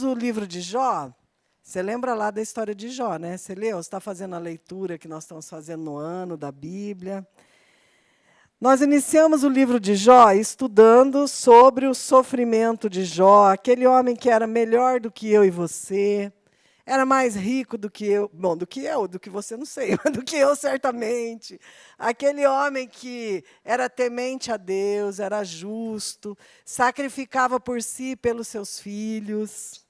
O livro de Jó, você lembra lá da história de Jó, né? Você leu? Você está fazendo a leitura que nós estamos fazendo no ano da Bíblia. Nós iniciamos o livro de Jó estudando sobre o sofrimento de Jó, aquele homem que era melhor do que eu e você, era mais rico do que eu, bom, do que você não sei, mas do que eu certamente. Aquele homem que era temente a Deus, era justo, sacrificava por si e pelos seus filhos.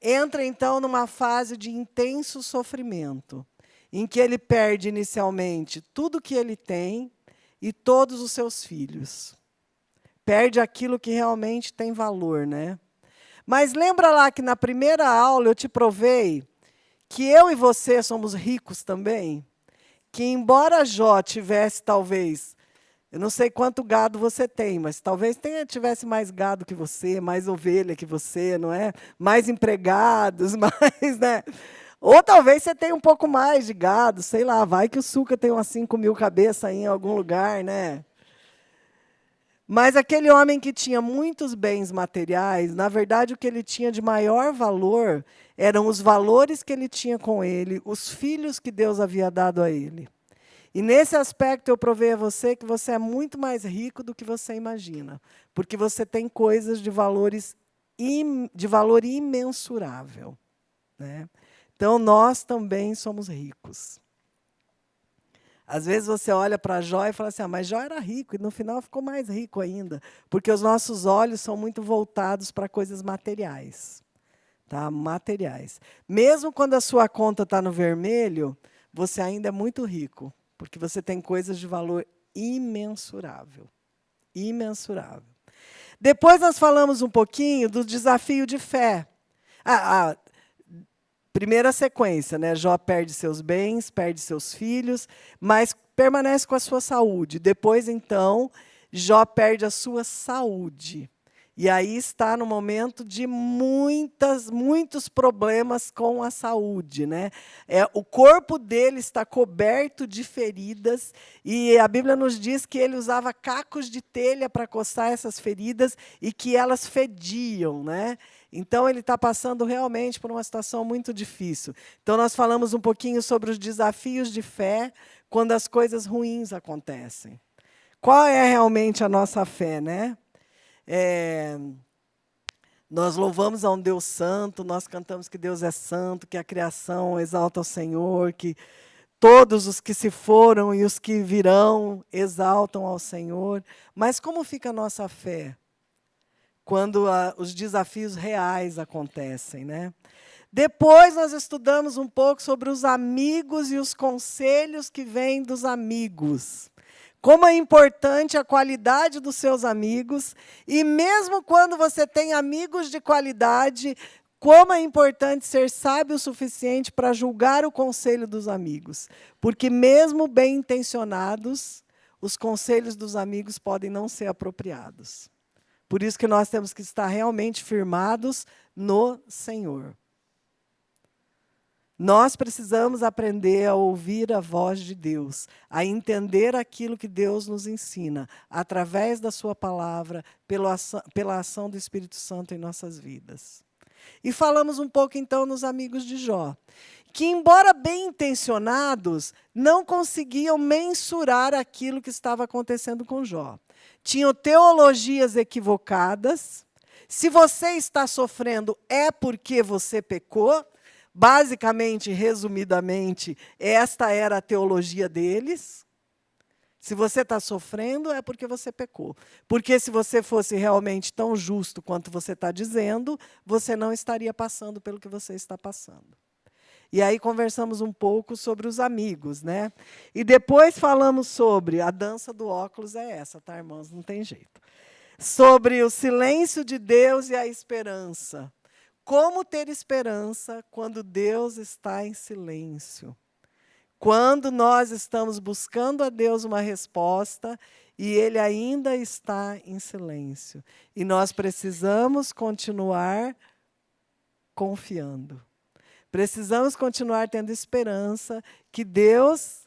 Entra, então, numa fase de intenso sofrimento, em que ele perde inicialmente tudo que ele tem e todos os seus filhos. Perde aquilo que realmente tem valor, né? Mas lembra lá que na primeira aula eu te provei que eu e você somos ricos também? Que embora Jó tivesse, talvez, eu não sei quanto gado você tem, mas talvez tivesse mais gado que você, mais ovelha que você, não é? Mais empregados, mais, né? Ou talvez você tenha um pouco mais de gado, sei lá, vai que o Suca tem umas 5.000 cabeças aí em algum lugar, né? Mas aquele homem que tinha muitos bens materiais, na verdade, o que ele tinha de maior valor eram os valores que ele tinha com ele, os filhos que Deus havia dado a ele. E nesse aspecto eu provei a você que você é muito mais rico do que você imagina, porque você tem coisas de valor imensurável, né? Então nós também somos ricos. Às vezes você olha para Jó e fala assim, mas Jó era rico, e no final ficou mais rico ainda, porque os nossos olhos são muito voltados para coisas materiais. Tá? Materiais. Mesmo quando a sua conta está no vermelho, você ainda é muito rico, porque você tem coisas de valor imensurável. Imensurável. Depois nós falamos um pouquinho do desafio de fé. Primeira sequência, né? Jó perde seus bens, perde seus filhos, mas permanece com a sua saúde. Depois, então, Jó perde a sua saúde. E aí está no momento de muitos problemas com a saúde, né? O corpo dele está coberto de feridas, e a Bíblia nos diz que ele usava cacos de telha para coçar essas feridas e que elas fediam, né? Então, ele está passando realmente por uma situação muito difícil. Então, nós falamos um pouquinho sobre os desafios de fé quando as coisas ruins acontecem. Qual é realmente a nossa fé, né? Nós louvamos a um Deus santo, nós cantamos que Deus é santo, que a criação exalta o Senhor, que todos os que se foram e os que virão exaltam ao Senhor. Mas como fica a nossa fé quando os desafios reais acontecem, né? Depois nós estudamos um pouco sobre os amigos e os conselhos que vêm dos amigos. Como é importante a qualidade dos seus amigos, e mesmo quando você tem amigos de qualidade, como é importante ser sábio o suficiente para julgar o conselho dos amigos. Porque mesmo bem intencionados, os conselhos dos amigos podem não ser apropriados. Por isso que nós temos que estar realmente firmados no Senhor. Nós precisamos aprender a ouvir a voz de Deus, a entender aquilo que Deus nos ensina, através da sua palavra, pela ação do Espírito Santo em nossas vidas. E falamos um pouco, então, nos amigos de Jó, que, embora bem intencionados, não conseguiam mensurar aquilo que estava acontecendo com Jó. Tinham teologias equivocadas. Se você está sofrendo, é porque você pecou. Basicamente, resumidamente, esta era a teologia deles. Se você está sofrendo, é porque você pecou. Porque se você fosse realmente tão justo quanto você está dizendo, você não estaria passando pelo que você está passando. E aí conversamos um pouco sobre os amigos, né? E depois falamos sobre, a dança do óculos é essa, tá, irmãos? Não tem jeito. Sobre o silêncio de Deus e a esperança. Como ter esperança quando Deus está em silêncio? Quando nós estamos buscando a Deus uma resposta e Ele ainda está em silêncio. E nós precisamos continuar confiando. Precisamos continuar tendo esperança que Deus,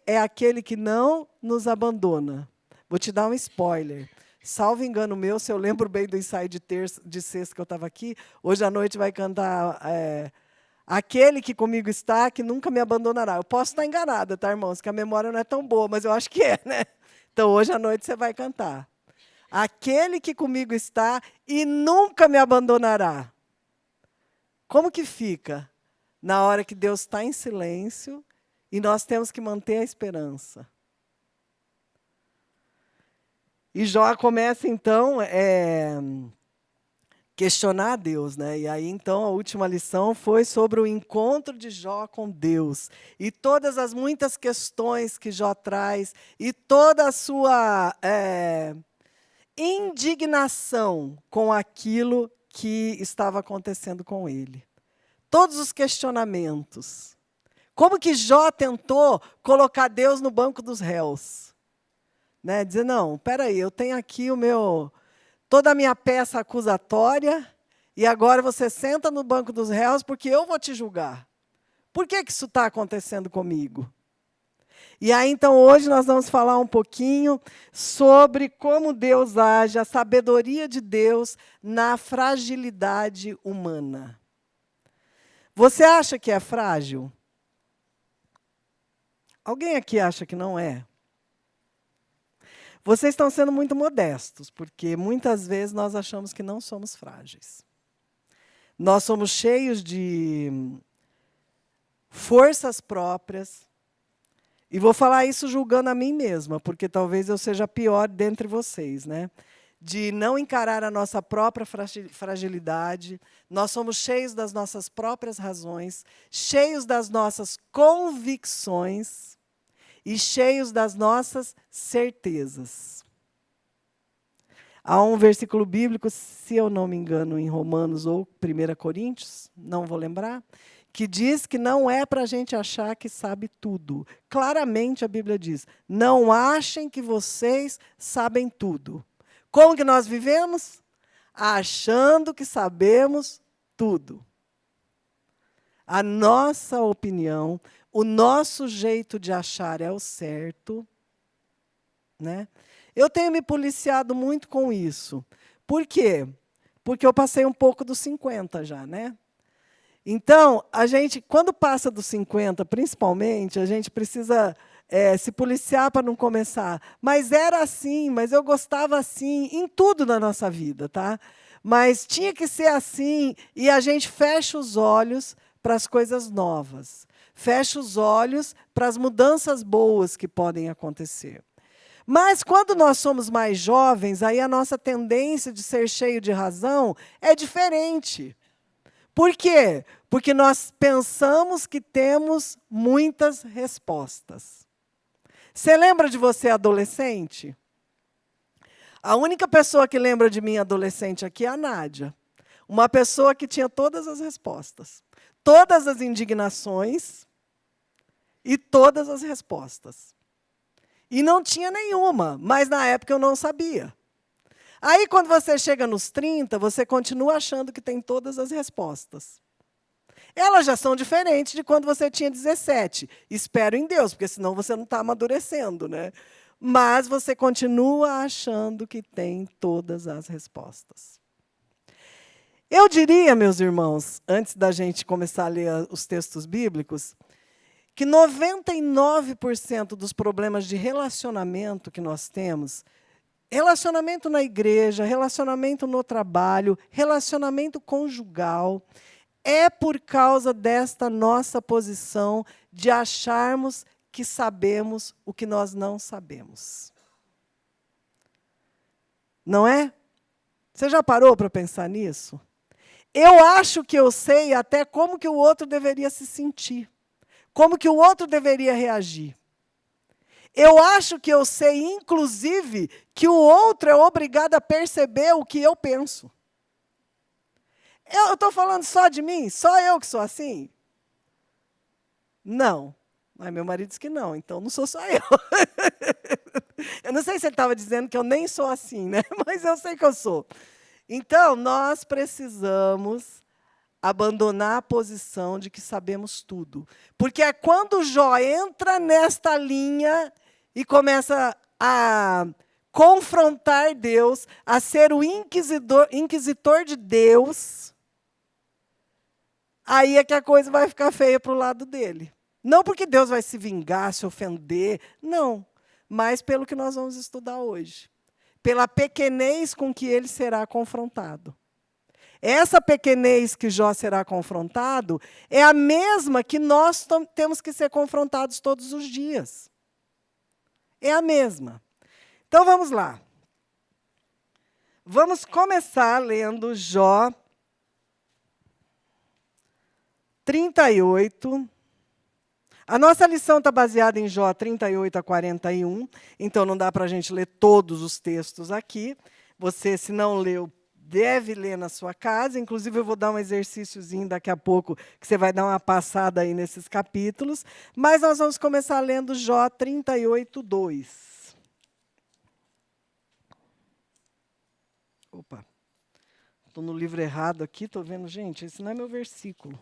é aquele que não nos abandona. Vou te dar um spoiler. salvo engano meu, se eu lembro bem do ensaio de sexta que eu estava aqui, hoje à noite vai cantar Aquele que comigo está, que nunca me abandonará. Eu posso estar enganada, tá, irmãos? Que a memória não é tão boa, mas eu acho que é, né? Então, hoje à noite você vai cantar. Aquele que comigo está e nunca me abandonará. Como que fica na hora que Deus está em silêncio e nós temos que manter a esperança? E Jó começa, então, questionar a Deus, né? E aí, então, a última lição foi sobre o encontro de Jó com Deus. E todas as muitas questões que Jó traz, e toda a sua indignação com aquilo que estava acontecendo com ele. Todos os questionamentos. Como que Jó tentou colocar Deus no banco dos réus? Né? Dizer, não, espera aí, eu tenho aqui toda a minha peça acusatória, e agora você senta no banco dos réus porque eu vou te julgar. Por que isso está acontecendo comigo? E aí, então, hoje nós vamos falar um pouquinho sobre como Deus age, a sabedoria de Deus na fragilidade humana. Você acha que é frágil? Alguém aqui acha que não é? Vocês estão sendo muito modestos, porque muitas vezes nós achamos que não somos frágeis. Nós somos cheios de forças próprias. E vou falar isso julgando a mim mesma, porque talvez eu seja a pior dentre vocês, né? De não encarar a nossa própria fragilidade. Nós somos cheios das nossas próprias razões, cheios das nossas convicções, e cheios das nossas certezas. Há um versículo bíblico, se eu não me engano, em Romanos ou 1 Coríntios, não vou lembrar, que diz que não é para a gente achar que sabe tudo. Claramente a Bíblia diz, não achem que vocês sabem tudo. Como que nós vivemos? Achando que sabemos tudo. A nossa opinião, o nosso jeito de achar é o certo, né? Eu tenho me policiado muito com isso. Por quê? Porque eu passei um pouco dos 50 já, né? Então, a gente, quando passa dos 50, principalmente, a gente precisa se policiar para não começar. Mas era assim, mas eu gostava assim, em tudo na nossa vida, tá? Mas tinha que ser assim, e a gente fecha os olhos para as coisas novas. Fecha os olhos para as mudanças boas que podem acontecer. Mas, quando nós somos mais jovens, aí a nossa tendência de ser cheio de razão é diferente. Por quê? Porque nós pensamos que temos muitas respostas. Você lembra de você adolescente? A única pessoa que lembra de mim adolescente aqui é a Nádia. Uma pessoa que tinha todas as respostas, todas as indignações e todas as respostas. E não tinha nenhuma, mas na época eu não sabia. Aí, quando você chega nos 30, você continua achando que tem todas as respostas. Elas já são diferentes de quando você tinha 17. Espero em Deus, porque senão você não está amadurecendo, né? Mas você continua achando que tem todas as respostas. Eu diria, meus irmãos, antes da gente começar a ler os textos bíblicos, que 99% dos problemas de relacionamento que nós temos, relacionamento na igreja, relacionamento no trabalho, relacionamento conjugal, é por causa desta nossa posição de acharmos que sabemos o que nós não sabemos. Não é? Você já parou para pensar nisso? Eu acho que eu sei até como que o outro deveria se sentir. Como que o outro deveria reagir. Eu acho que eu sei, inclusive, que o outro é obrigado a perceber o que eu penso. Eu estou falando só de mim? Só eu que sou assim? Não. Mas meu marido disse que não, então não sou só eu. Eu não sei se ele estava dizendo que eu nem sou assim, né? Mas eu sei que eu sou. Então, nós precisamos abandonar a posição de que sabemos tudo. Porque é quando Jó entra nesta linha e começa a confrontar Deus, a ser o inquisitor de Deus, aí é que a coisa vai ficar feia para o lado dele. Não porque Deus vai se vingar, se ofender, não. Mas pelo que nós vamos estudar hoje. Pela pequenez com que ele será confrontado. Essa pequenez que Jó será confrontado é a mesma que nós temos que ser confrontados todos os dias. É a mesma. Então vamos lá. Vamos começar lendo Jó 38. A nossa lição está baseada em Jó 38 a 41, então não dá para a gente ler todos os textos aqui. Você, se não leu, deve ler na sua casa. Inclusive, eu vou dar um exercíciozinho daqui a pouco, que você vai dar uma passada aí nesses capítulos. Mas nós vamos começar lendo Jó 38, 2. Opa, estou no livro errado aqui, estou vendo, gente, esse não é meu versículo.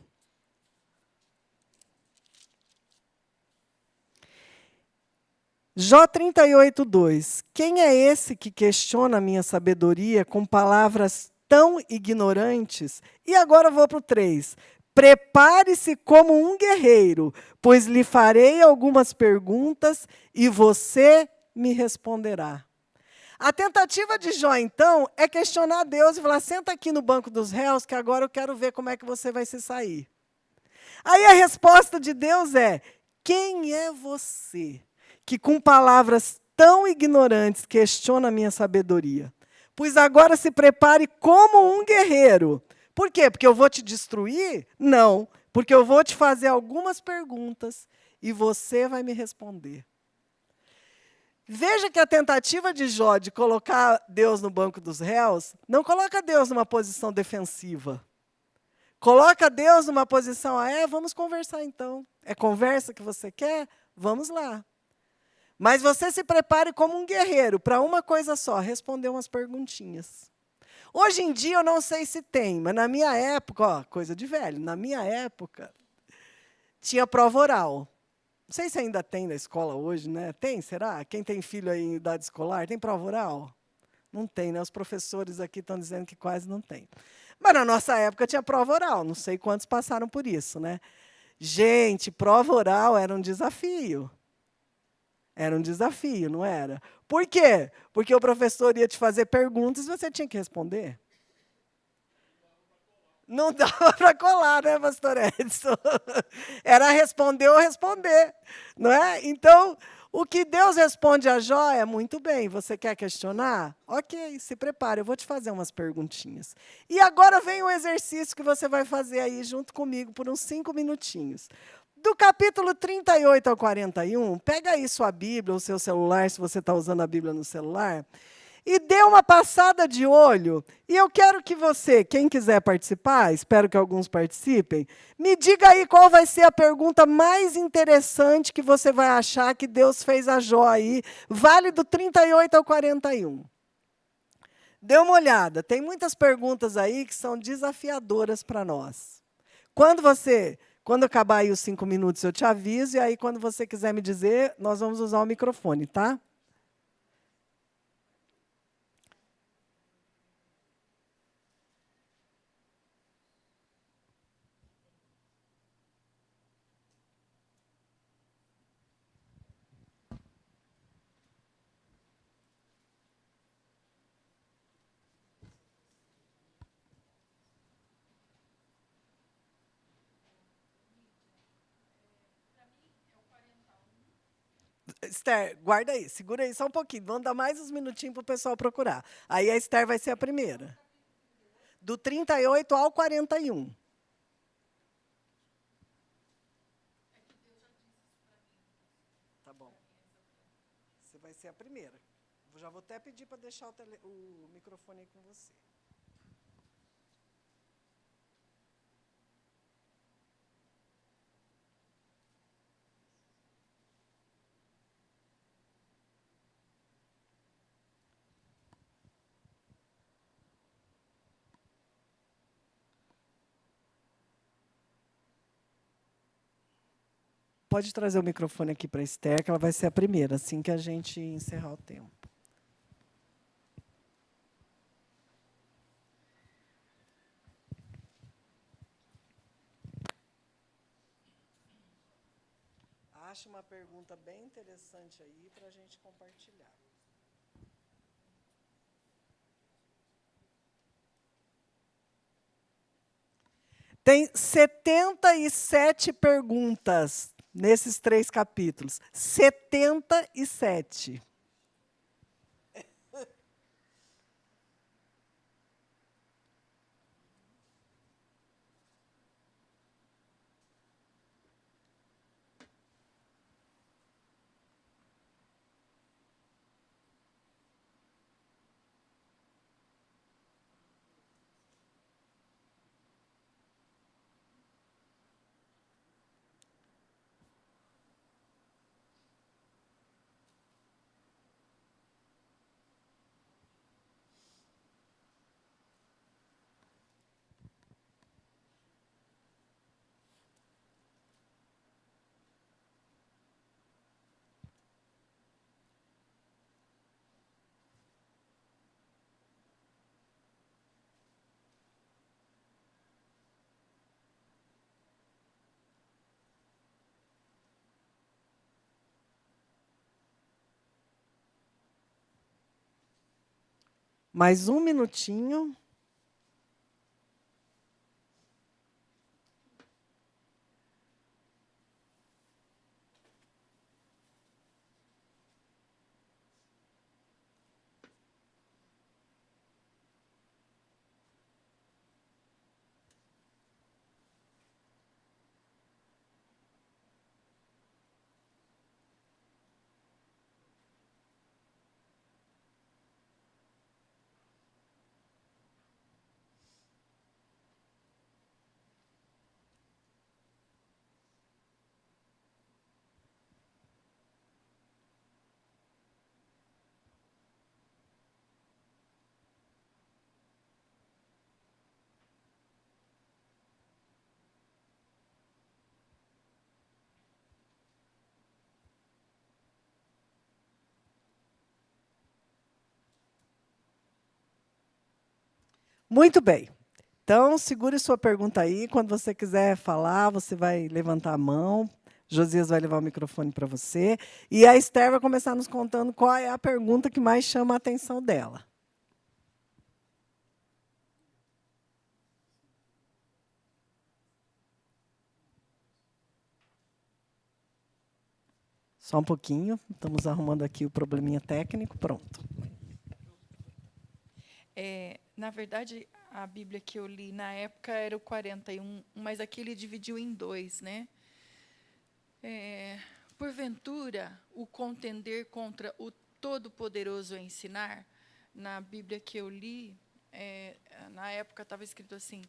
Jó 38, 2. Quem é esse que questiona a minha sabedoria com palavras tão ignorantes? E agora eu vou para o 3. Prepare-se como um guerreiro, pois lhe farei algumas perguntas e você me responderá. A tentativa de Jó, então, é questionar Deus e falar: senta aqui no banco dos réus, que agora eu quero ver como é que você vai se sair. Aí a resposta de Deus é: quem é você que com palavras tão ignorantes questiona a minha sabedoria? Pois agora se prepare como um guerreiro. Por quê? Porque eu vou te destruir? Não, porque eu vou te fazer algumas perguntas e você vai me responder. Veja que a tentativa de Jó de colocar Deus no banco dos réus não coloca Deus numa posição defensiva. Coloca Deus numa posição, vamos conversar então. É conversa que você quer? Vamos lá. Mas você se prepare como um guerreiro para uma coisa só, responder umas perguntinhas. Hoje em dia eu não sei se tem, mas na minha época, coisa de velho, na minha época, tinha prova oral. Não sei se ainda tem na escola hoje, né? Tem, será? Quem tem filho aí em idade escolar, tem prova oral? Não tem, né? Os professores aqui estão dizendo que quase não tem. Mas na nossa época tinha prova oral, não sei quantos passaram por isso, né? Gente, prova oral era um desafio. Era um desafio, não era? Por quê? Porque o professor ia te fazer perguntas e você tinha que responder. Não dava para colar, né, pastor Edson? Era responder ou responder, não é? Então, o que Deus responde a Jó é: muito bem, você quer questionar? Ok, se prepare, eu vou te fazer umas perguntinhas. E agora vem o exercício que você vai fazer aí junto comigo por uns 5 minutinhos. Do capítulo 38 ao 41, pega aí sua Bíblia, o seu celular, se você está usando a Bíblia no celular, e dê uma passada de olho. E eu quero que você, quem quiser participar, espero que alguns participem, me diga aí qual vai ser a pergunta mais interessante que você vai achar que Deus fez a Jó aí, vale do 38 ao 41. Dê uma olhada, tem muitas perguntas aí que são desafiadoras para nós. Quando acabar aí os 5 minutos, eu te aviso, e aí, quando você quiser me dizer, nós vamos usar o microfone, tá? Esther, guarda aí, segura aí só um pouquinho. Vamos dar mais uns minutinhos para o pessoal procurar. Aí a Esther vai ser a primeira. Do 38 ao 41. Tá bom. Você vai ser a primeira. Eu já vou até pedir para deixar o microfone aí com você. Pode trazer o microfone aqui para a Esther, que ela vai ser a primeira, assim que a gente encerrar o tempo. acha uma pergunta bem interessante aí para a gente compartilhar. Tem 77 perguntas nesses 3 capítulos. 77. Mais um minutinho. Muito bem. Então, segure sua pergunta aí. Quando você quiser falar, você vai levantar a mão. Josias vai levar o microfone para você. E a Esther vai começar nos contando qual é a pergunta que mais chama a atenção dela. Só um pouquinho. Estamos arrumando aqui o probleminha técnico. Pronto. Na verdade, a Bíblia que eu li na época era o 41, mas aqui ele dividiu em 2, né? Porventura, o contender contra o Todo-Poderoso ensinar, na Bíblia que eu li, na época estava escrito assim: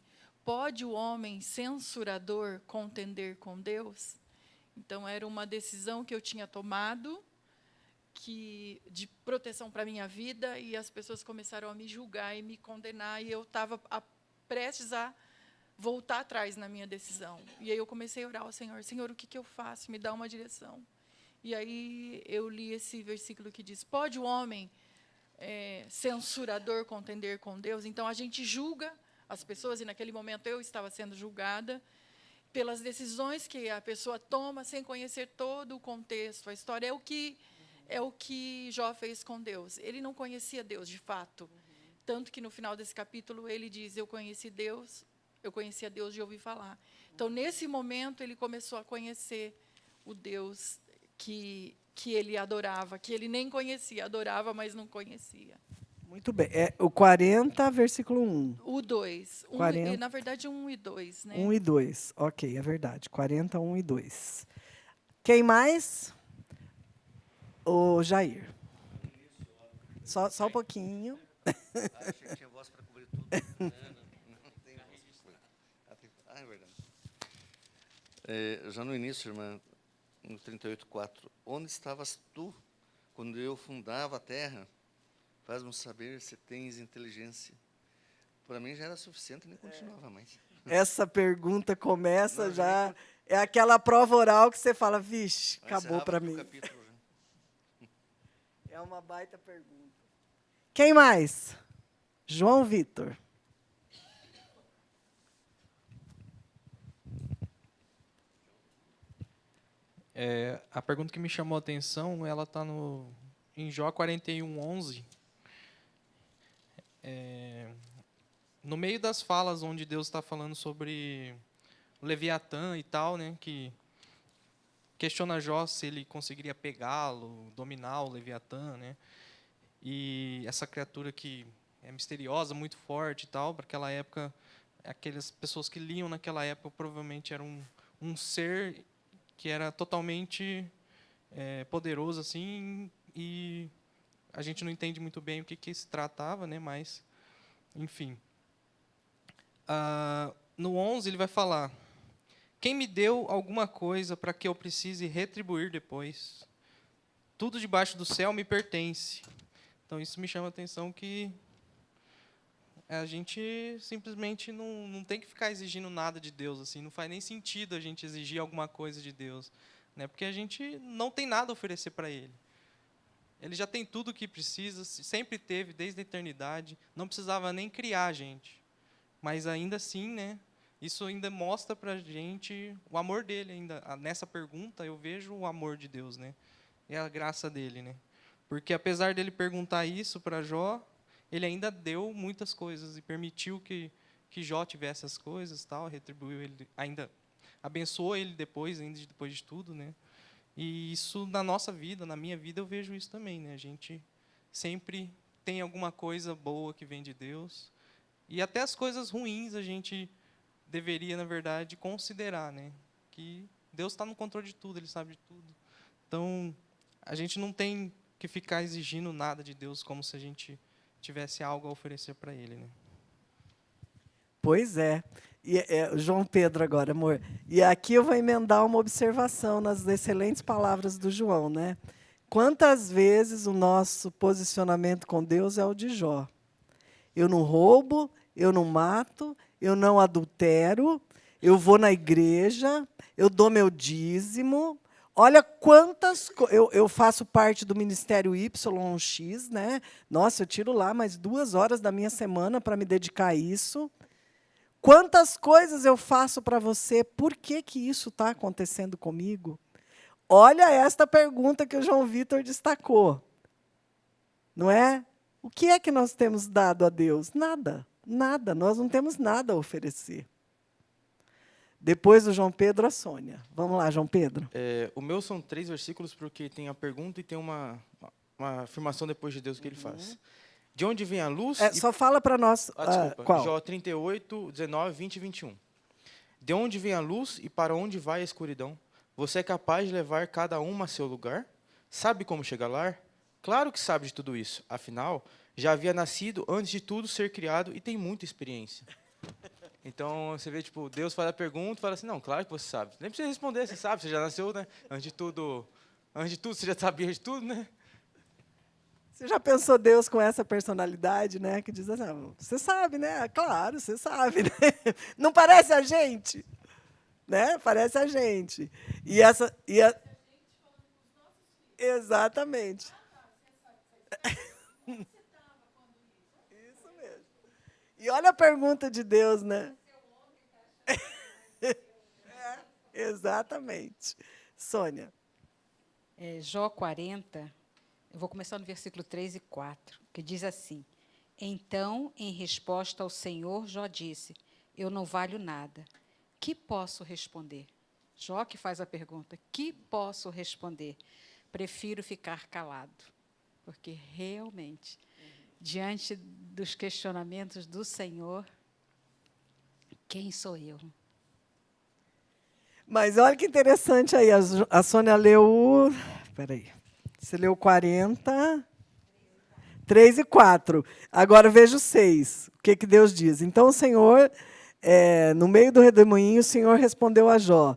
pode o homem censurador contender com Deus? Então, era uma decisão que eu tinha tomado de proteção para a minha vida, e as pessoas começaram a me julgar e me condenar, e eu estava prestes a voltar atrás na minha decisão. E aí eu comecei a orar ao Senhor: Senhor, o que eu faço? Me dá uma direção. E aí eu li esse versículo que diz: pode o homem censurador contender com Deus? Então, a gente julga as pessoas, e naquele momento eu estava sendo julgada pelas decisões que a pessoa toma sem conhecer todo o contexto, a história. É o que Jó fez com Deus. Ele não conhecia Deus de fato. Tanto que no final desse capítulo ele diz: eu conhecia Deus de ouvir falar. Então, nesse momento, ele começou a conhecer o Deus que ele adorava, que ele nem conhecia, adorava, mas não conhecia. Muito bem. É o 40, versículo 1. O 2. 40. Na verdade, 1 e 2. Né? 1 e 2. Ok, é verdade. 40, 1 e 2. Quem mais? O Jair. Só um pouquinho. Achei que tinha voz para cobrir tudo. Não tem voz para cobrir. É verdade. Já no início, irmã, no 38:4, onde estavas tu quando eu fundava a terra? Faz-me saber se tens inteligência. Para mim já era suficiente, nem continuava mais. Essa pergunta começa Não, já. É aquela prova oral que você fala: vixe, acabou para mim. Capítulo, já. É uma baita pergunta. Quem mais? João Vitor. A pergunta que me chamou a atenção, ela está em Jó 41:11. No meio das falas onde Deus está falando sobre o Leviatã e tal, né, que questiona Jó se ele conseguiria pegá-lo, dominar o Leviatã, né, e essa criatura que é misteriosa, muito forte e tal, para aquela época, aquelas pessoas que liam naquela época provavelmente era um ser que era totalmente poderoso assim, e a gente não entende muito bem o que se tratava, né, mas enfim. No 11 ele vai falar: quem me deu alguma coisa para que eu precise retribuir depois? Tudo debaixo do céu me pertence. Então isso me chama a atenção que a gente simplesmente não tem que ficar exigindo nada de Deus, assim, não faz nem sentido a gente exigir alguma coisa de Deus, né? Porque a gente não tem nada a oferecer para Ele. Ele já tem tudo o que precisa, sempre teve desde a eternidade, não precisava nem criar a gente. Mas ainda assim, né, isso ainda mostra para a gente o amor dele. Ainda nessa pergunta eu vejo o amor de Deus, né? E a graça dele, né? Porque apesar dele perguntar isso para Jó, ele ainda deu muitas coisas e permitiu que Jó tivesse as coisas, tal, retribuiu ele, ainda abençoou ele depois, ainda depois de tudo, né? E isso na nossa vida, na minha vida, eu vejo isso também, né? A gente sempre tem alguma coisa boa que vem de Deus. E até as coisas ruins a gente deveria, na verdade, considerar, né? Que Deus está no controle de tudo, Ele sabe de tudo. Então, a gente não tem que ficar exigindo nada de Deus como se a gente tivesse algo a oferecer para Ele, né? Pois é. E, João Pedro agora, amor. E aqui eu vou emendar uma observação nas excelentes palavras do João, né? Quantas vezes o nosso posicionamento com Deus é o de Jó? Eu não roubo, eu não mato, eu não adultero, eu vou na igreja, eu dou meu dízimo. Olha quantas coisas. Eu faço parte do Ministério YX, né? Nossa, eu tiro lá mais 2 horas da minha semana para me dedicar a isso. Quantas coisas eu faço para você? Por que isso está acontecendo comigo? Olha esta pergunta que o João Vitor destacou. Não é? O que é que nós temos dado a Deus? Nada, nada. Nós não temos nada a oferecer. Depois do João Pedro, a Sônia. Vamos lá, João Pedro. O meu são 3 versículos, porque tem a pergunta e tem uma afirmação depois de Deus que ele faz. De onde vem a luz? Só fala para nós. Desculpa. Qual? Jó 38, 19, 20 e 21. De onde vem a luz e para onde vai a escuridão? Você é capaz de levar cada uma a seu lugar? Sabe como chegar lá? Claro que sabe de tudo isso. Afinal, já havia nascido antes de tudo ser criado e tem muita experiência. Então, você vê, tipo, Deus faz a pergunta e fala assim, não, claro que você sabe. Nem precisa responder, você sabe, você já nasceu, né? Antes de tudo, você já sabia de tudo, né? Você já pensou Deus com essa personalidade, né? Que diz assim, você sabe, né? Claro, você sabe, né? Não parece a gente? Né? Parece a gente. Exatamente. Isso mesmo. E olha a pergunta de Deus, né? Exatamente. Sônia. Jó 40, eu vou começar no versículo 3 e 4, que diz assim: Então, em resposta ao Senhor, Jó disse, eu não valho nada. Que posso responder? Jó que faz a pergunta, que posso responder? Prefiro ficar calado, porque realmente, diante dos questionamentos do Senhor, quem sou eu? Mas olha que interessante aí, a Sônia leu... Espera aí. Você leu 40, 3 e 4. Agora veja o 6. O que Deus diz? Então o Senhor, no meio do redemoinho, o Senhor respondeu a Jó,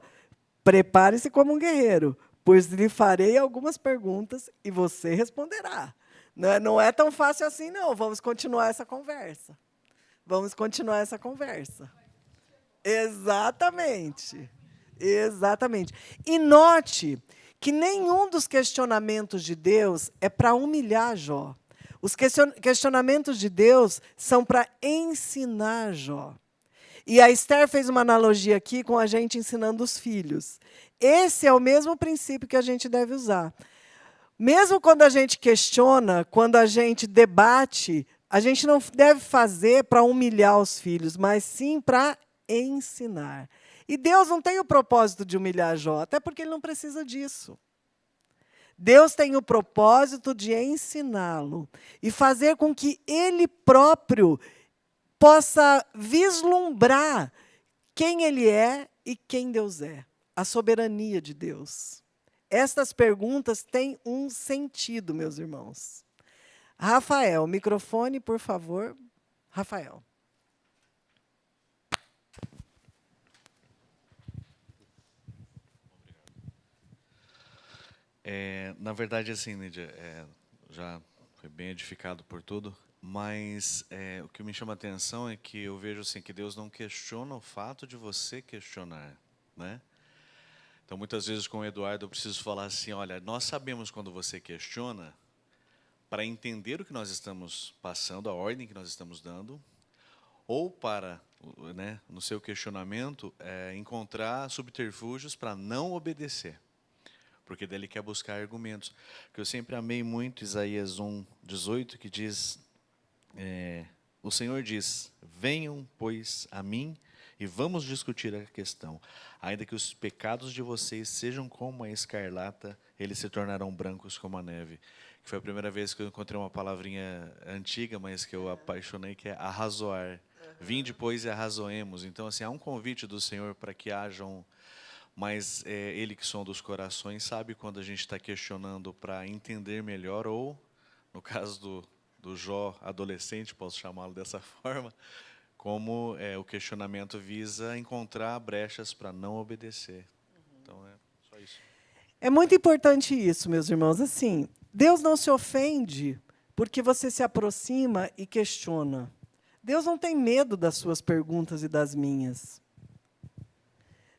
prepare-se como um guerreiro, pois lhe farei algumas perguntas e você responderá. Não é tão fácil assim, não. Vamos continuar essa conversa. Vamos continuar essa conversa. Exatamente. Exatamente. E note que nenhum dos questionamentos de Deus é para humilhar Jó. Os questionamentos de Deus são para ensinar Jó. E a Esther fez uma analogia aqui com a gente ensinando os filhos. Esse é o mesmo princípio que a gente deve usar. Mesmo quando a gente questiona, quando a gente debate, a gente não deve fazer para humilhar os filhos, mas sim para ensinar. E Deus não tem o propósito de humilhar Jó, até porque ele não precisa disso. Deus tem o propósito de ensiná-lo e fazer com que ele próprio possa vislumbrar quem ele é e quem Deus é, a soberania de Deus. Estas perguntas têm um sentido, meus irmãos. Rafael, microfone, por favor. Rafael. Na verdade, assim, Nídia, já foi bem edificado por tudo, mas o que me chama a atenção é que eu vejo assim, que Deus não questiona o fato de você questionar, né? Então, muitas vezes com o Eduardo eu preciso falar assim, olha, nós sabemos quando você questiona, para entender o que nós estamos passando, a ordem que nós estamos dando, ou para, né, no seu questionamento, encontrar subterfúgios para não obedecer. Porque daí ele quer buscar argumentos. Que eu sempre amei muito Isaías 1:18, que diz, o Senhor diz, venham, pois, a mim, e vamos discutir a questão. Ainda que os pecados de vocês sejam como a escarlata, eles se tornarão brancos como a neve. Que foi a primeira vez que eu encontrei uma palavrinha antiga, mas que eu apaixonei, que é arrazoar. Vinde, pois, e arrazoemos. Então, assim, há um convite do Senhor para que hajam... Mas Ele que sonda os corações sabe quando a gente está questionando para entender melhor, ou, no caso do Jó adolescente, posso chamá-lo dessa forma, como o questionamento visa encontrar brechas para não obedecer. Então, é só isso. É muito importante isso, meus irmãos. Assim, Deus não se ofende porque você se aproxima e questiona. Deus não tem medo das suas perguntas e das minhas.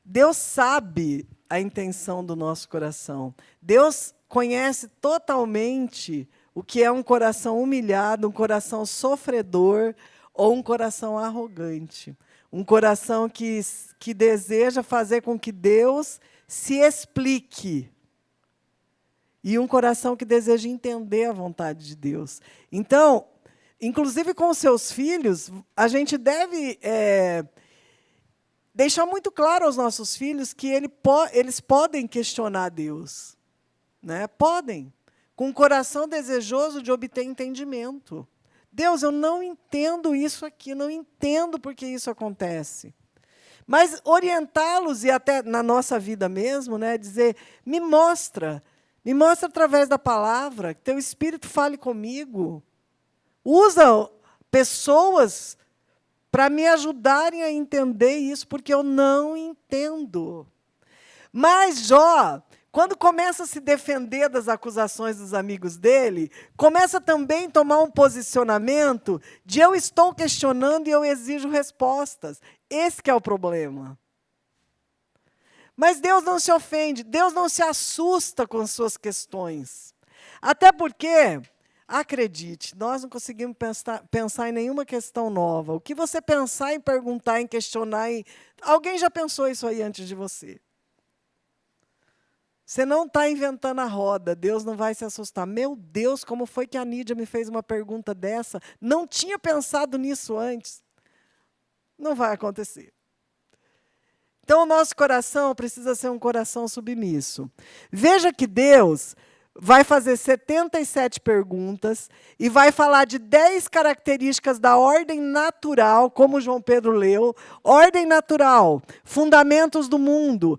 Deus sabe a intenção do nosso coração. Deus conhece totalmente o que é um coração humilhado, um coração sofredor ou um coração arrogante. Um coração que deseja fazer com que Deus se explique. E um coração que deseja entender a vontade de Deus. Então, inclusive com os seus filhos, a gente deve... deixar muito claro aos nossos filhos que eles podem questionar Deus. Né? Podem, com um coração desejoso de obter entendimento. Deus, eu não entendo isso aqui, não entendo por que isso acontece. Mas orientá-los, e até na nossa vida mesmo, né, dizer, me mostra através da palavra, que teu Espírito fale comigo. Usa pessoas para me ajudarem a entender isso, porque eu não entendo. Mas Jó, quando começa a se defender das acusações dos amigos dele, começa também a tomar um posicionamento de eu estou questionando e eu exijo respostas. Esse que é o problema. Mas Deus não se ofende, Deus não se assusta com suas questões. Até porque... acredite, nós não conseguimos pensar em nenhuma questão nova. O que você pensar em perguntar, em questionar, alguém já pensou isso aí antes de você. Você não está inventando a roda, Deus não vai se assustar. Meu Deus, como foi que a Nídia me fez uma pergunta dessa? Não tinha pensado nisso antes. Não vai acontecer. Então, o nosso coração precisa ser um coração submisso. Veja que Deus... vai fazer 77 perguntas e vai falar de 10 características da ordem natural, como João Pedro leu. Ordem natural, fundamentos do mundo,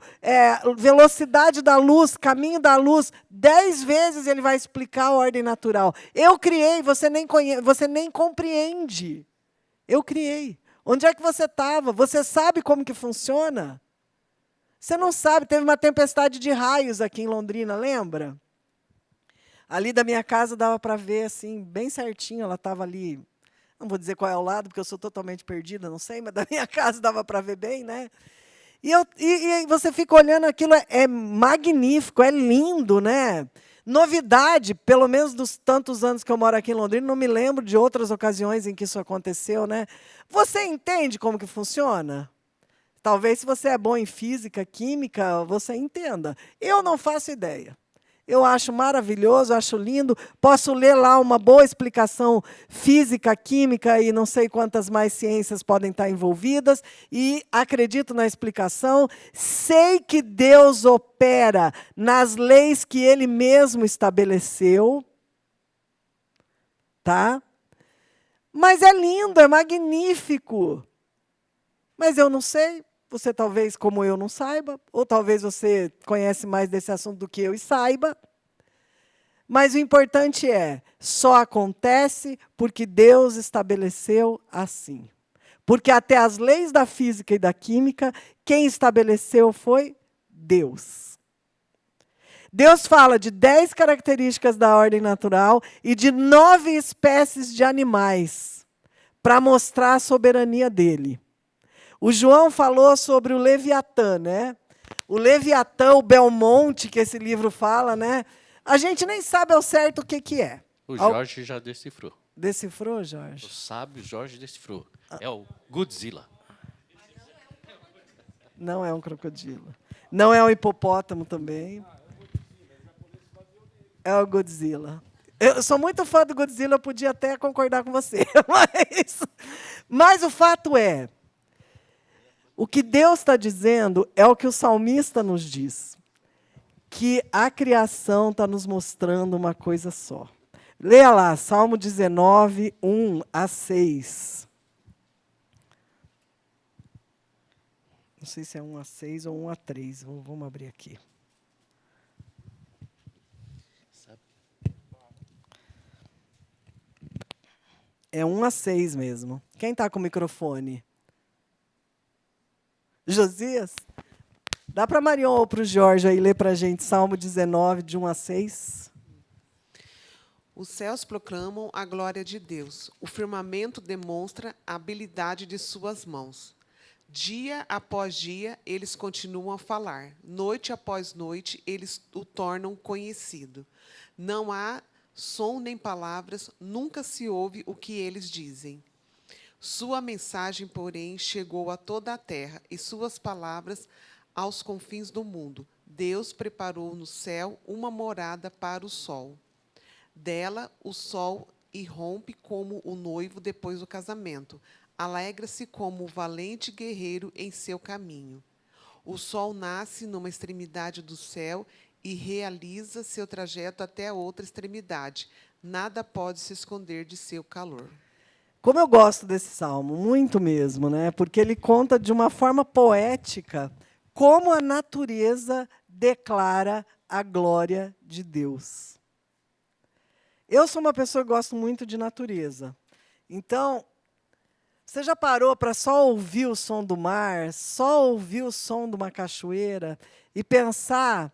velocidade da luz, caminho da luz. 10 vezes ele vai explicar a ordem natural. Eu criei, você nem compreende. Eu criei. Onde é que você estava? Você sabe como que funciona? Você não sabe. Teve uma tempestade de raios aqui em Londrina, lembra? Ali da minha casa dava para ver assim, bem certinho, ela estava ali, não vou dizer qual é o lado, porque eu sou totalmente perdida, não sei, mas da minha casa dava para ver bem, né? E você fica olhando aquilo, é magnífico, é lindo, né? Novidade, pelo menos dos tantos anos que eu moro aqui em Londrina, não me lembro de outras ocasiões em que isso aconteceu, né? Você entende como que funciona? Talvez se você é bom em física, química, você entenda. Eu não faço ideia. Eu acho maravilhoso, acho lindo. Posso ler lá uma boa explicação física, química e não sei quantas mais ciências podem estar envolvidas. E acredito na explicação. Sei que Deus opera nas leis que Ele mesmo estabeleceu. Tá? Mas é lindo, é magnífico. Mas eu não sei. Você talvez, como eu, não saiba, ou talvez você conhece mais desse assunto do que eu e saiba. Mas o importante é, só acontece porque Deus estabeleceu assim. Porque até as leis da física e da química, quem estabeleceu foi Deus. Deus fala de 10 características da ordem natural e de 9 espécies de animais, para mostrar a soberania dele. O João falou sobre o Leviatã, né? O Leviatã, o Belmonte, que esse livro fala, né? A gente nem sabe ao certo o que é. O Jorge já decifrou. Decifrou, Jorge? O sábio Jorge decifrou. É o Godzilla. Não é um crocodilo. Não é um hipopótamo também. É o Godzilla. Eu sou muito fã do Godzilla, eu podia até concordar com você. Mas o fato é, o que Deus está dizendo é o que o salmista nos diz, que a criação está nos mostrando uma coisa só. Leia lá, Salmo 19, 1 a 6. Não sei se é 1 a 6 ou 1 a 3. Vamos abrir aqui. É 1 a 6 mesmo. Quem está com o microfone? Josias? Dá para a Marion ou para o Jorge aí ler para a gente Salmo 19, de 1 a 6? Os céus proclamam a glória de Deus. O firmamento demonstra a habilidade de suas mãos. Dia após dia, eles continuam a falar. Noite após noite, eles o tornam conhecido. Não há som nem palavras, nunca se ouve o que eles dizem. Sua mensagem, porém, chegou a toda a terra, e suas palavras aos confins do mundo. Deus preparou no céu uma morada para o sol. Dela, o sol irrompe como o noivo depois do casamento. Alegra-se como o valente guerreiro em seu caminho. O sol nasce numa extremidade do céu e realiza seu trajeto até a outra extremidade. Nada pode se esconder de seu calor. Como eu gosto desse salmo, muito mesmo, né? Porque ele conta de uma forma poética como a natureza declara a glória de Deus. Eu sou uma pessoa que gosto muito de natureza. Então, você já parou para só ouvir o som do mar, só ouvir o som de uma cachoeira e pensar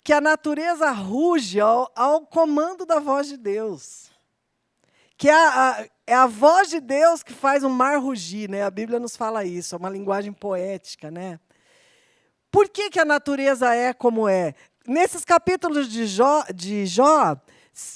que a natureza ruge ao comando da voz de Deus? Que é a voz de Deus que faz o mar rugir, né? A Bíblia nos fala isso, é uma linguagem poética, né? Por que a natureza é como é? Nesses capítulos de Jó,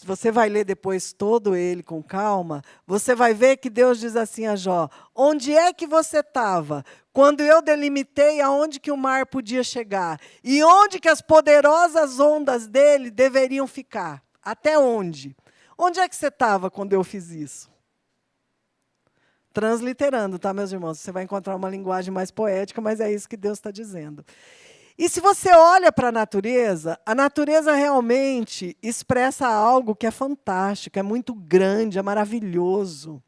você vai ler depois todo ele com calma, você vai ver que Deus diz assim a Jó: onde é que você estava quando eu delimitei aonde que o mar podia chegar? E onde que as poderosas ondas dele deveriam ficar? Até onde? Onde é que você estava quando eu fiz isso? Transliterando, tá, meus irmãos? Você vai encontrar uma linguagem mais poética, mas é isso que Deus está dizendo. E se você olha para a natureza realmente expressa algo que é fantástico, é muito grande, é maravilhoso.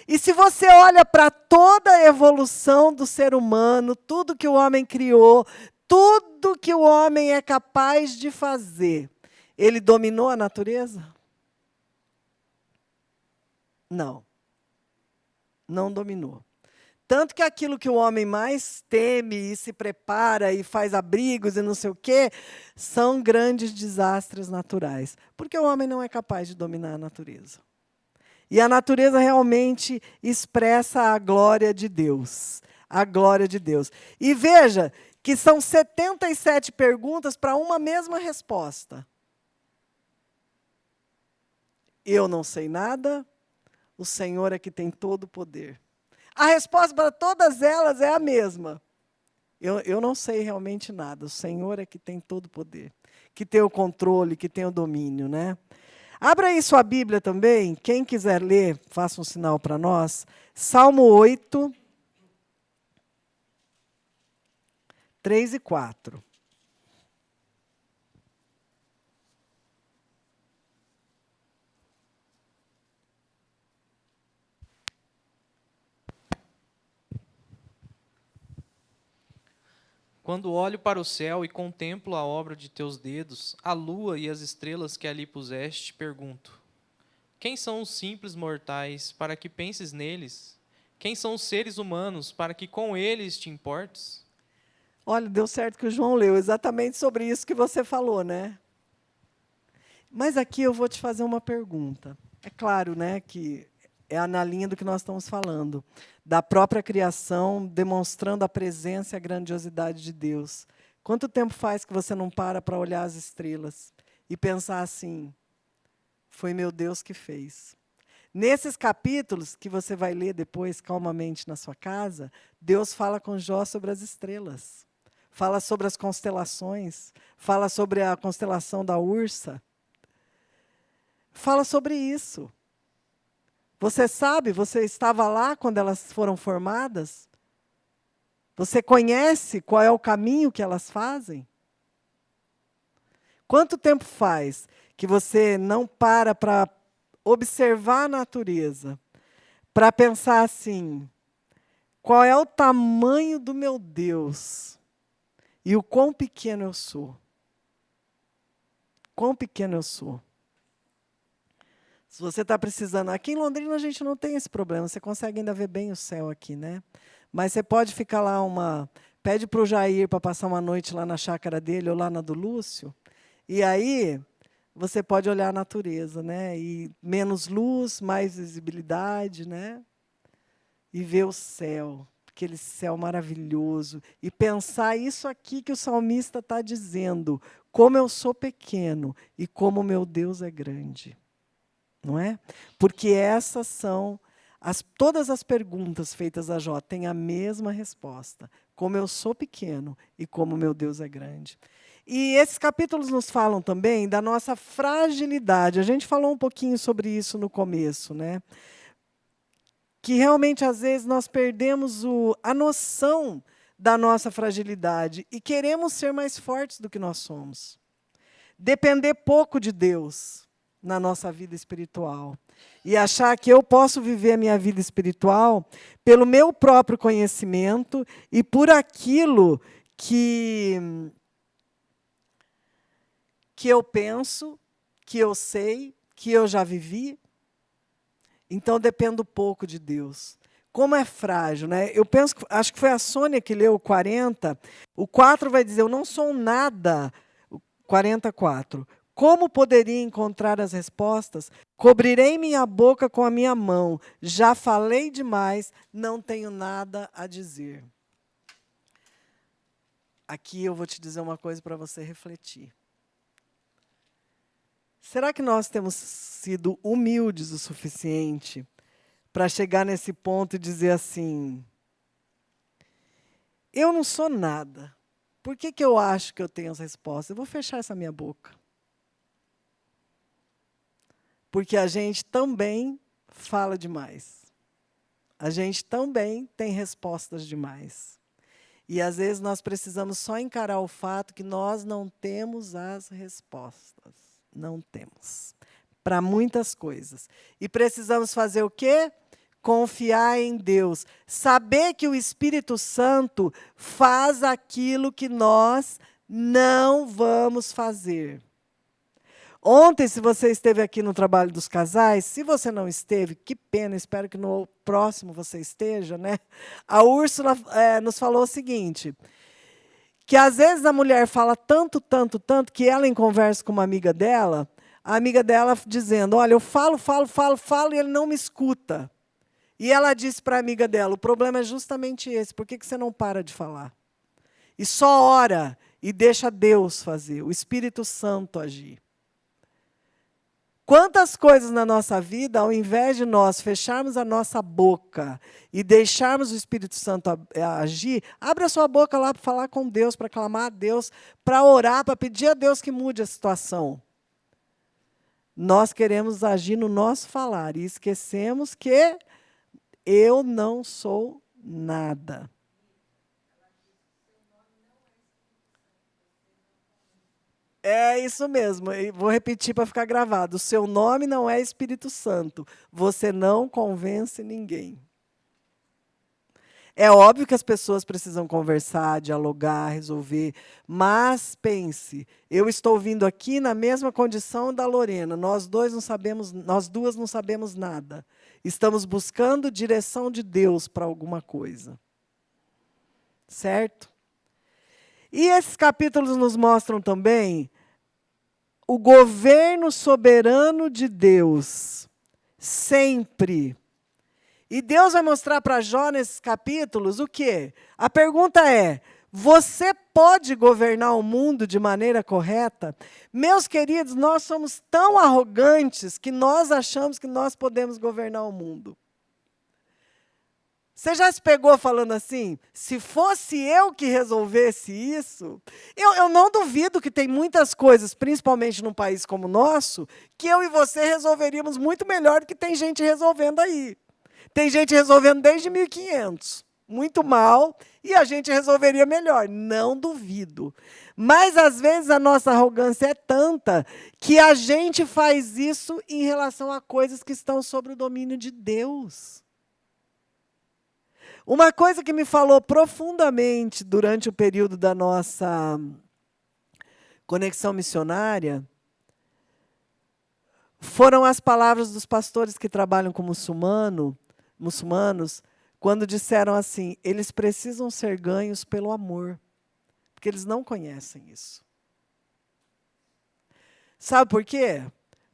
E se você olha para toda a evolução do ser humano, tudo que o homem criou, tudo que o homem é capaz de fazer, ele dominou a natureza? Não. Não dominou. Tanto que aquilo que o homem mais teme e se prepara e faz abrigos e não sei o quê, são grandes desastres naturais. Porque o homem não é capaz de dominar a natureza. E a natureza realmente expressa a glória de Deus. A glória de Deus. E veja que são 77 perguntas para uma mesma resposta. Eu não sei nada, o Senhor é que tem todo o poder. A resposta para todas elas é a mesma. Eu não sei realmente nada, o Senhor é que tem todo o poder, que tem o controle, que tem o domínio, né? Abra aí sua Bíblia também, quem quiser ler, faça um sinal para nós. Salmo 8, 3 e 4. Quando olho para o céu e contemplo a obra de teus dedos, a lua e as estrelas que ali puseste, pergunto: quem são os simples mortais para que penses neles? Quem são os seres humanos para que com eles te importes? Olha, deu certo que o João leu, exatamente sobre isso que você falou, né? Mas aqui eu vou te fazer uma pergunta. É claro, né, que é na linha do que nós estamos falando, da própria criação, demonstrando a presença e a grandiosidade de Deus. Quanto tempo faz que você não para olhar as estrelas e pensar assim, foi meu Deus que fez? Nesses capítulos, que você vai ler depois, calmamente, na sua casa, Deus fala com Jó sobre as estrelas, fala sobre as constelações, fala sobre a constelação da Ursa, fala sobre isso. Você sabe, você estava lá quando elas foram formadas? Você conhece qual é o caminho que elas fazem? Quanto tempo faz que você não para observar a natureza, para pensar assim, qual é o tamanho do meu Deus e o quão pequeno eu sou? Quão pequeno eu sou? Se você está precisando... Aqui em Londrina a gente não tem esse problema, você consegue ainda ver bem o céu aqui, né? Mas você pode ficar lá pede para o Jair para passar uma noite lá na chácara dele ou lá na do Lúcio, e aí você pode olhar a natureza, né? E menos luz, mais visibilidade, né? E ver o céu, aquele céu maravilhoso, e pensar isso aqui que o salmista está dizendo, como eu sou pequeno e como meu Deus é grande. Não é? Porque essas são todas as perguntas feitas a Jó têm a mesma resposta. Como eu sou pequeno e como meu Deus é grande. E esses capítulos nos falam também da nossa fragilidade. A gente falou um pouquinho sobre isso no começo, né? Que realmente, às vezes, nós perdemos a noção da nossa fragilidade e queremos ser mais fortes do que nós somos. Depender pouco de Deus na nossa vida espiritual. E achar que eu posso viver a minha vida espiritual pelo meu próprio conhecimento e por aquilo que eu penso, que eu sei, que eu já vivi. Então, dependo pouco de Deus. Como é frágil, né? Eu penso, acho que foi a Sônia que leu o 40. O 4 vai dizer, eu não sou nada. O 44. Como poderia encontrar as respostas? Cobrirei minha boca com a minha mão. Já falei demais, não tenho nada a dizer. Aqui eu vou te dizer uma coisa para você refletir. Será que nós temos sido humildes o suficiente para chegar nesse ponto e dizer assim, eu não sou nada. Por que eu acho que eu tenho as respostas? Eu vou fechar essa minha boca. Porque a gente também fala demais. A gente também tem respostas demais. E, às vezes, nós precisamos só encarar o fato que nós não temos as respostas. Não temos. Para muitas coisas. E precisamos fazer o quê? Confiar em Deus. Saber que o Espírito Santo faz aquilo que nós não vamos fazer. Ontem, se você esteve aqui no trabalho dos casais, se você não esteve, que pena, espero que no próximo você esteja, né? A Úrsula nos falou o seguinte, que às vezes a mulher fala tanto, que ela, em conversa com uma amiga dela, a amiga dela dizendo, olha, eu falo, e ele não me escuta. E ela disse para a amiga dela, o problema é justamente esse, por que você não para de falar? E só ora e deixa Deus fazer, o Espírito Santo agir. Quantas coisas na nossa vida, ao invés de nós fecharmos a nossa boca e deixarmos o Espírito Santo agir, abre a sua boca lá para falar com Deus, para clamar a Deus, para orar, para pedir a Deus que mude a situação. Nós queremos agir no nosso falar e esquecemos que eu não sou nada. É isso mesmo, e vou repetir para ficar gravado. O seu nome não é Espírito Santo. Você não convence ninguém. É óbvio que as pessoas precisam conversar, dialogar, resolver, mas pense, eu estou vindo aqui na mesma condição da Lorena. Nós duas não sabemos nada. Estamos buscando direção de Deus para alguma coisa. Certo? E esses capítulos nos mostram também o governo soberano de Deus, sempre. E Deus vai mostrar para Jó nesses capítulos o quê? A pergunta é, você pode governar o mundo de maneira correta? Meus queridos, nós somos tão arrogantes que nós achamos que nós podemos governar o mundo. Você já se pegou falando assim, se fosse eu que resolvesse isso, eu não duvido que tem muitas coisas, principalmente num país como o nosso, que eu e você resolveríamos muito melhor do que tem gente resolvendo aí. Tem gente resolvendo desde 1500, muito mal, e a gente resolveria melhor, não duvido. Mas, às vezes, a nossa arrogância é tanta que a gente faz isso em relação a coisas que estão sob o domínio de Deus. Uma coisa que me falou profundamente durante o período da nossa conexão missionária foram as palavras dos pastores que trabalham com muçulmanos, quando disseram assim, eles precisam ser ganhos pelo amor, porque eles não conhecem isso. Sabe por quê?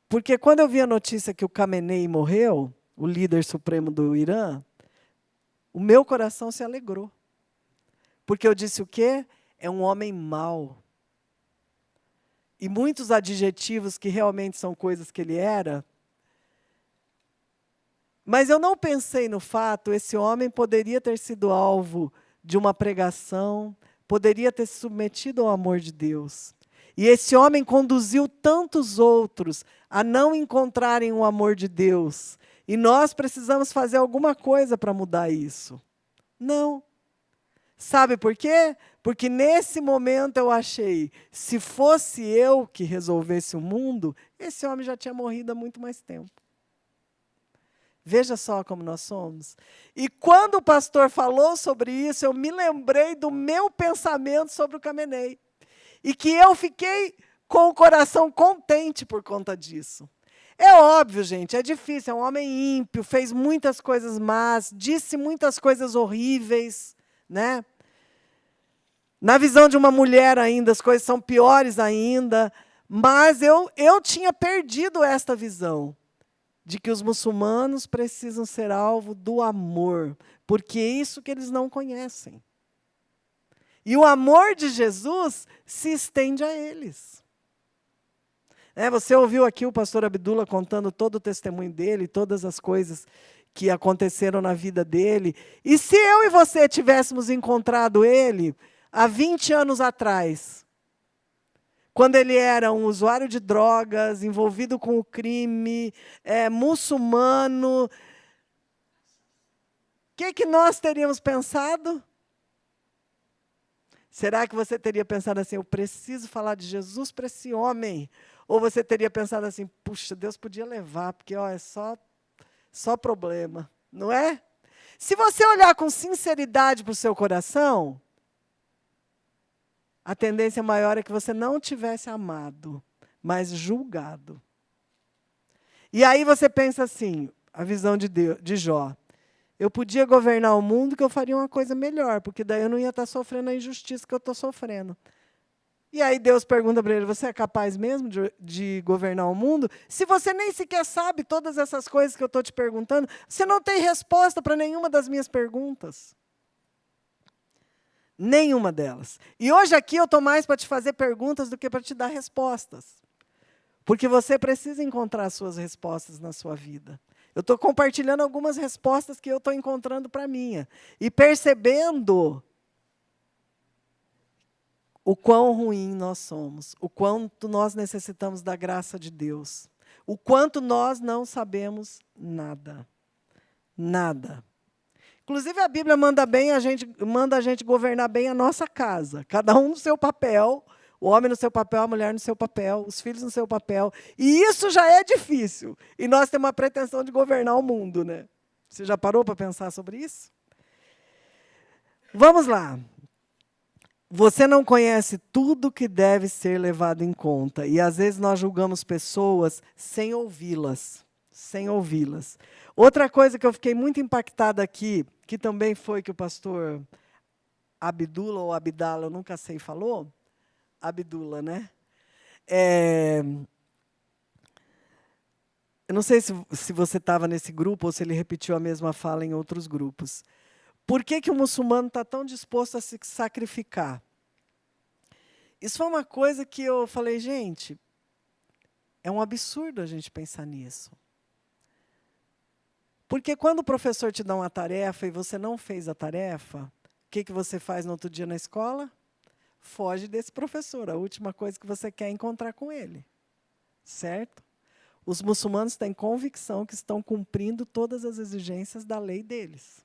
Porque quando eu vi a notícia que o Khamenei morreu, o líder supremo do Irã, o meu coração se alegrou. Porque eu disse o quê? É um homem mau. E muitos adjetivos que realmente são coisas que ele era. Mas eu não pensei no fato, esse homem poderia ter sido alvo de uma pregação, poderia ter se submetido ao amor de Deus. E esse homem conduziu tantos outros a não encontrarem o amor de Deus. E nós precisamos fazer alguma coisa para mudar isso. Não. Sabe por quê? Porque nesse momento eu achei, se fosse eu que resolvesse o mundo, esse homem já tinha morrido há muito mais tempo. Veja só como nós somos. E quando o pastor falou sobre isso, eu me lembrei do meu pensamento sobre o Khamenei. E que eu fiquei com o coração contente por conta disso. É óbvio, gente, é difícil, é um homem ímpio, fez muitas coisas más, disse muitas coisas horríveis, né? Na visão de uma mulher ainda, as coisas são piores ainda, mas eu tinha perdido esta visão de que os muçulmanos precisam ser alvo do amor, porque é isso que eles não conhecem. E o amor de Jesus se estende a eles. Você ouviu aqui o pastor Abdullah contando todo o testemunho dele, todas as coisas que aconteceram na vida dele. E se eu e você tivéssemos encontrado ele há 20 anos atrás, quando ele era um usuário de drogas, envolvido com o crime, muçulmano, o que nós teríamos pensado? Será que você teria pensado assim, eu preciso falar de Jesus para esse homem? Ou você teria pensado assim, puxa, Deus podia levar, porque é só problema, não é? Se você olhar com sinceridade para o seu coração, a tendência maior é que você não tivesse amado, mas julgado. E aí você pensa assim, a visão de Jó, eu podia governar o mundo que eu faria uma coisa melhor, porque daí eu não ia estar sofrendo a injustiça que eu estou sofrendo. E aí Deus pergunta para ele, você é capaz mesmo de governar o mundo? Se você nem sequer sabe todas essas coisas que eu estou te perguntando, você não tem resposta para nenhuma das minhas perguntas. Nenhuma delas. E hoje aqui eu estou mais para te fazer perguntas do que para te dar respostas. Porque você precisa encontrar as suas respostas na sua vida. Eu estou compartilhando algumas respostas que eu estou encontrando para a minha. E percebendo o quão ruim nós somos, o quanto nós necessitamos da graça de Deus, o quanto nós não sabemos nada. Nada. Inclusive, a Bíblia manda a gente governar bem a nossa casa. Cada um no seu papel, o homem no seu papel, a mulher no seu papel, os filhos no seu papel. E isso já é difícil. E nós temos a pretensão de governar o mundo, né? Você já parou para pensar sobre isso? Vamos lá. Você não conhece tudo que deve ser levado em conta. E, às vezes, nós julgamos pessoas sem ouvi-las. Sem ouvi-las. Outra coisa que eu fiquei muito impactada aqui, que também foi que o pastor Abdullah ou Abdala, eu nunca sei, falou. Abdullah, né? Eu não sei se você estava nesse grupo ou se ele repetiu a mesma fala em outros grupos. Por que o muçulmano está tão disposto a se sacrificar? Isso foi uma coisa que eu falei, gente, é um absurdo a gente pensar nisso. Porque quando o professor te dá uma tarefa e você não fez a tarefa, o que você faz no outro dia na escola? Foge desse professor. A última coisa que você quer é encontrar com ele. Certo? Os muçulmanos têm convicção que estão cumprindo todas as exigências da lei deles.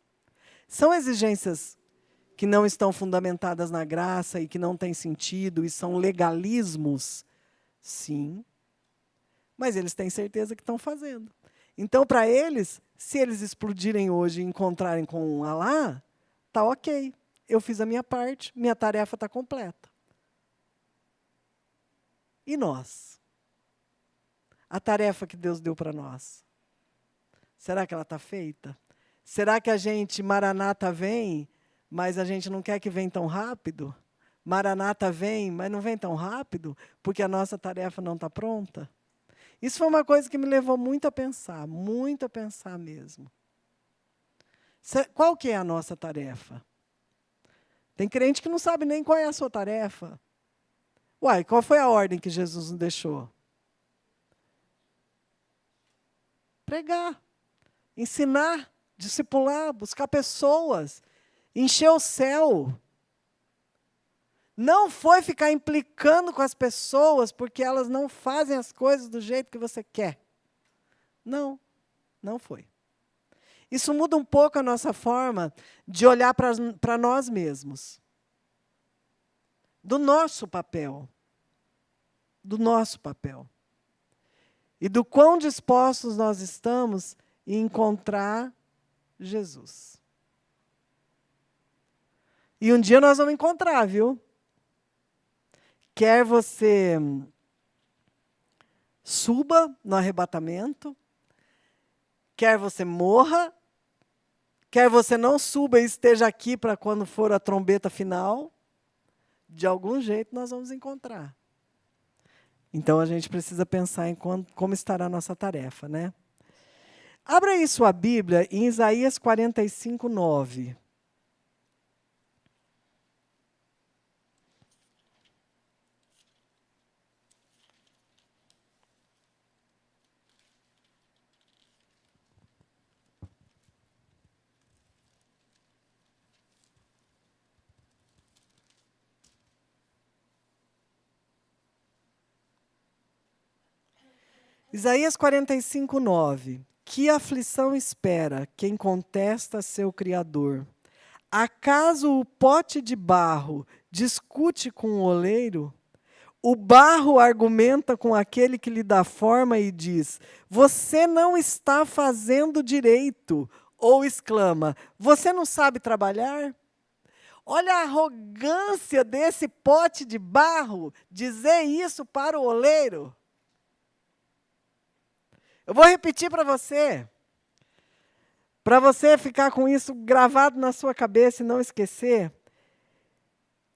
São exigências que não estão fundamentadas na graça e que não têm sentido e são legalismos? Sim. Mas eles têm certeza que estão fazendo. Então, para eles, se eles explodirem hoje e encontrarem com Alá, está ok. Eu fiz a minha parte, minha tarefa está completa. E nós? A tarefa que Deus deu para nós? Será que ela está feita? Será que a gente, Maranata, vem, mas a gente não quer que venha tão rápido? Maranata vem, mas não vem tão rápido, porque a nossa tarefa não está pronta? Isso foi uma coisa que me levou muito a pensar mesmo. Qual que é a nossa tarefa? Tem crente que não sabe nem qual é a sua tarefa. Uai, qual foi a ordem que Jesus nos deixou? Pregar, ensinar, discipular, buscar pessoas, encher o céu. Não foi ficar implicando com as pessoas porque elas não fazem as coisas do jeito que você quer. Não, não foi. Isso muda um pouco a nossa forma de olhar para nós mesmos. Do nosso papel. Do nosso papel. E do quão dispostos nós estamos em encontrar Jesus. E um dia nós vamos encontrar, viu? Quer você suba no arrebatamento, quer você morra, quer você não suba e esteja aqui para quando for a trombeta final, de algum jeito nós vamos encontrar. Então a gente precisa pensar em como estará a nossa tarefa, né? Abra aí sua Bíblia em Isaías 45, 9. Isaías 45, 9. Que aflição espera quem contesta seu Criador? Acaso o pote de barro discute com o oleiro? O barro argumenta com aquele que lhe dá forma e diz: você não está fazendo direito. Ou exclama: você não sabe trabalhar? Olha a arrogância desse pote de barro dizer isso para o oleiro. Eu vou repetir para você ficar com isso gravado na sua cabeça e não esquecer.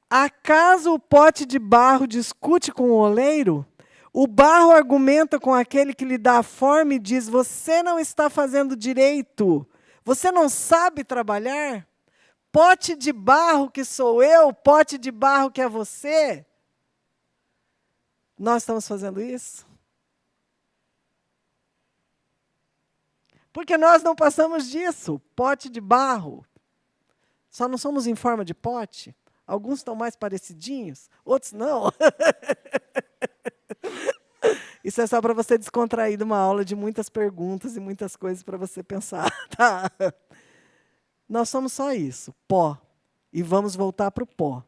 Acaso o pote de barro discute com o oleiro? O barro argumenta com aquele que lhe dá a forma e diz: você não está fazendo direito, você não sabe trabalhar? Pote de barro que sou eu, pote de barro que é você. Nós estamos fazendo isso? Porque nós não passamos disso. Pote de barro. Só não somos em forma de pote. Alguns estão mais parecidinhos, outros não. Isso é só para você descontrair de uma aula de muitas perguntas e muitas coisas para você pensar. Tá? Nós somos só isso, pó. E vamos voltar para o pó.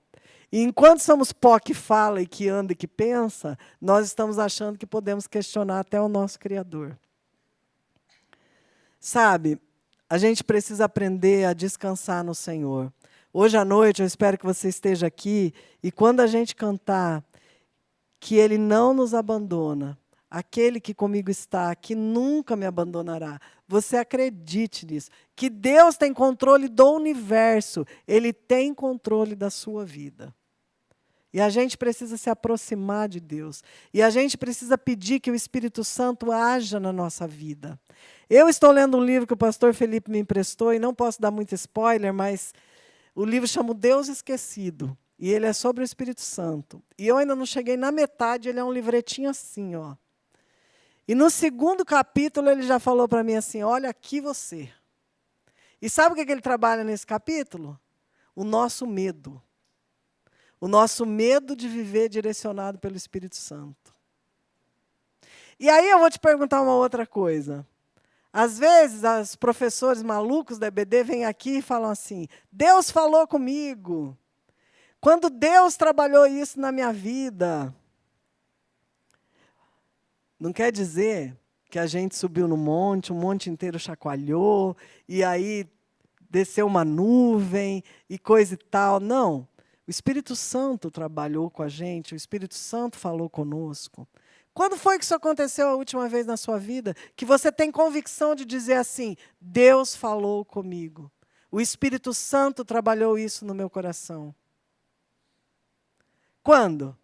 E enquanto somos pó que fala e que anda e que pensa, nós estamos achando que podemos questionar até o nosso Criador. Sabe, a gente precisa aprender a descansar no Senhor. Hoje à noite, eu espero que você esteja aqui, e quando a gente cantar que Ele não nos abandona, aquele que comigo está, que nunca me abandonará, você acredite nisso, que Deus tem controle do universo, Ele tem controle da sua vida. E a gente precisa se aproximar de Deus. E a gente precisa pedir que o Espírito Santo haja na nossa vida. Eu estou lendo um livro que o pastor Felipe me emprestou, e não posso dar muito spoiler, mas o livro chama O Deus Esquecido. E ele é sobre o Espírito Santo. E eu ainda não cheguei na metade, ele é um livretinho assim, ó. E no 2º capítulo ele já falou para mim assim, olha aqui você. E sabe o que ele trabalha nesse capítulo? O nosso medo. O nosso medo de viver direcionado pelo Espírito Santo. E aí eu vou te perguntar uma outra coisa. Às vezes, os professores malucos da EBD vêm aqui e falam assim, Deus falou comigo. Quando Deus trabalhou isso na minha vida. Não quer dizer que a gente subiu no monte, o monte inteiro chacoalhou, e aí desceu uma nuvem e coisa e tal. Não. O Espírito Santo trabalhou com a gente, o Espírito Santo falou conosco. Quando foi que isso aconteceu a última vez na sua vida? Que você tem convicção de dizer assim, Deus falou comigo. O Espírito Santo trabalhou isso no meu coração. Quando?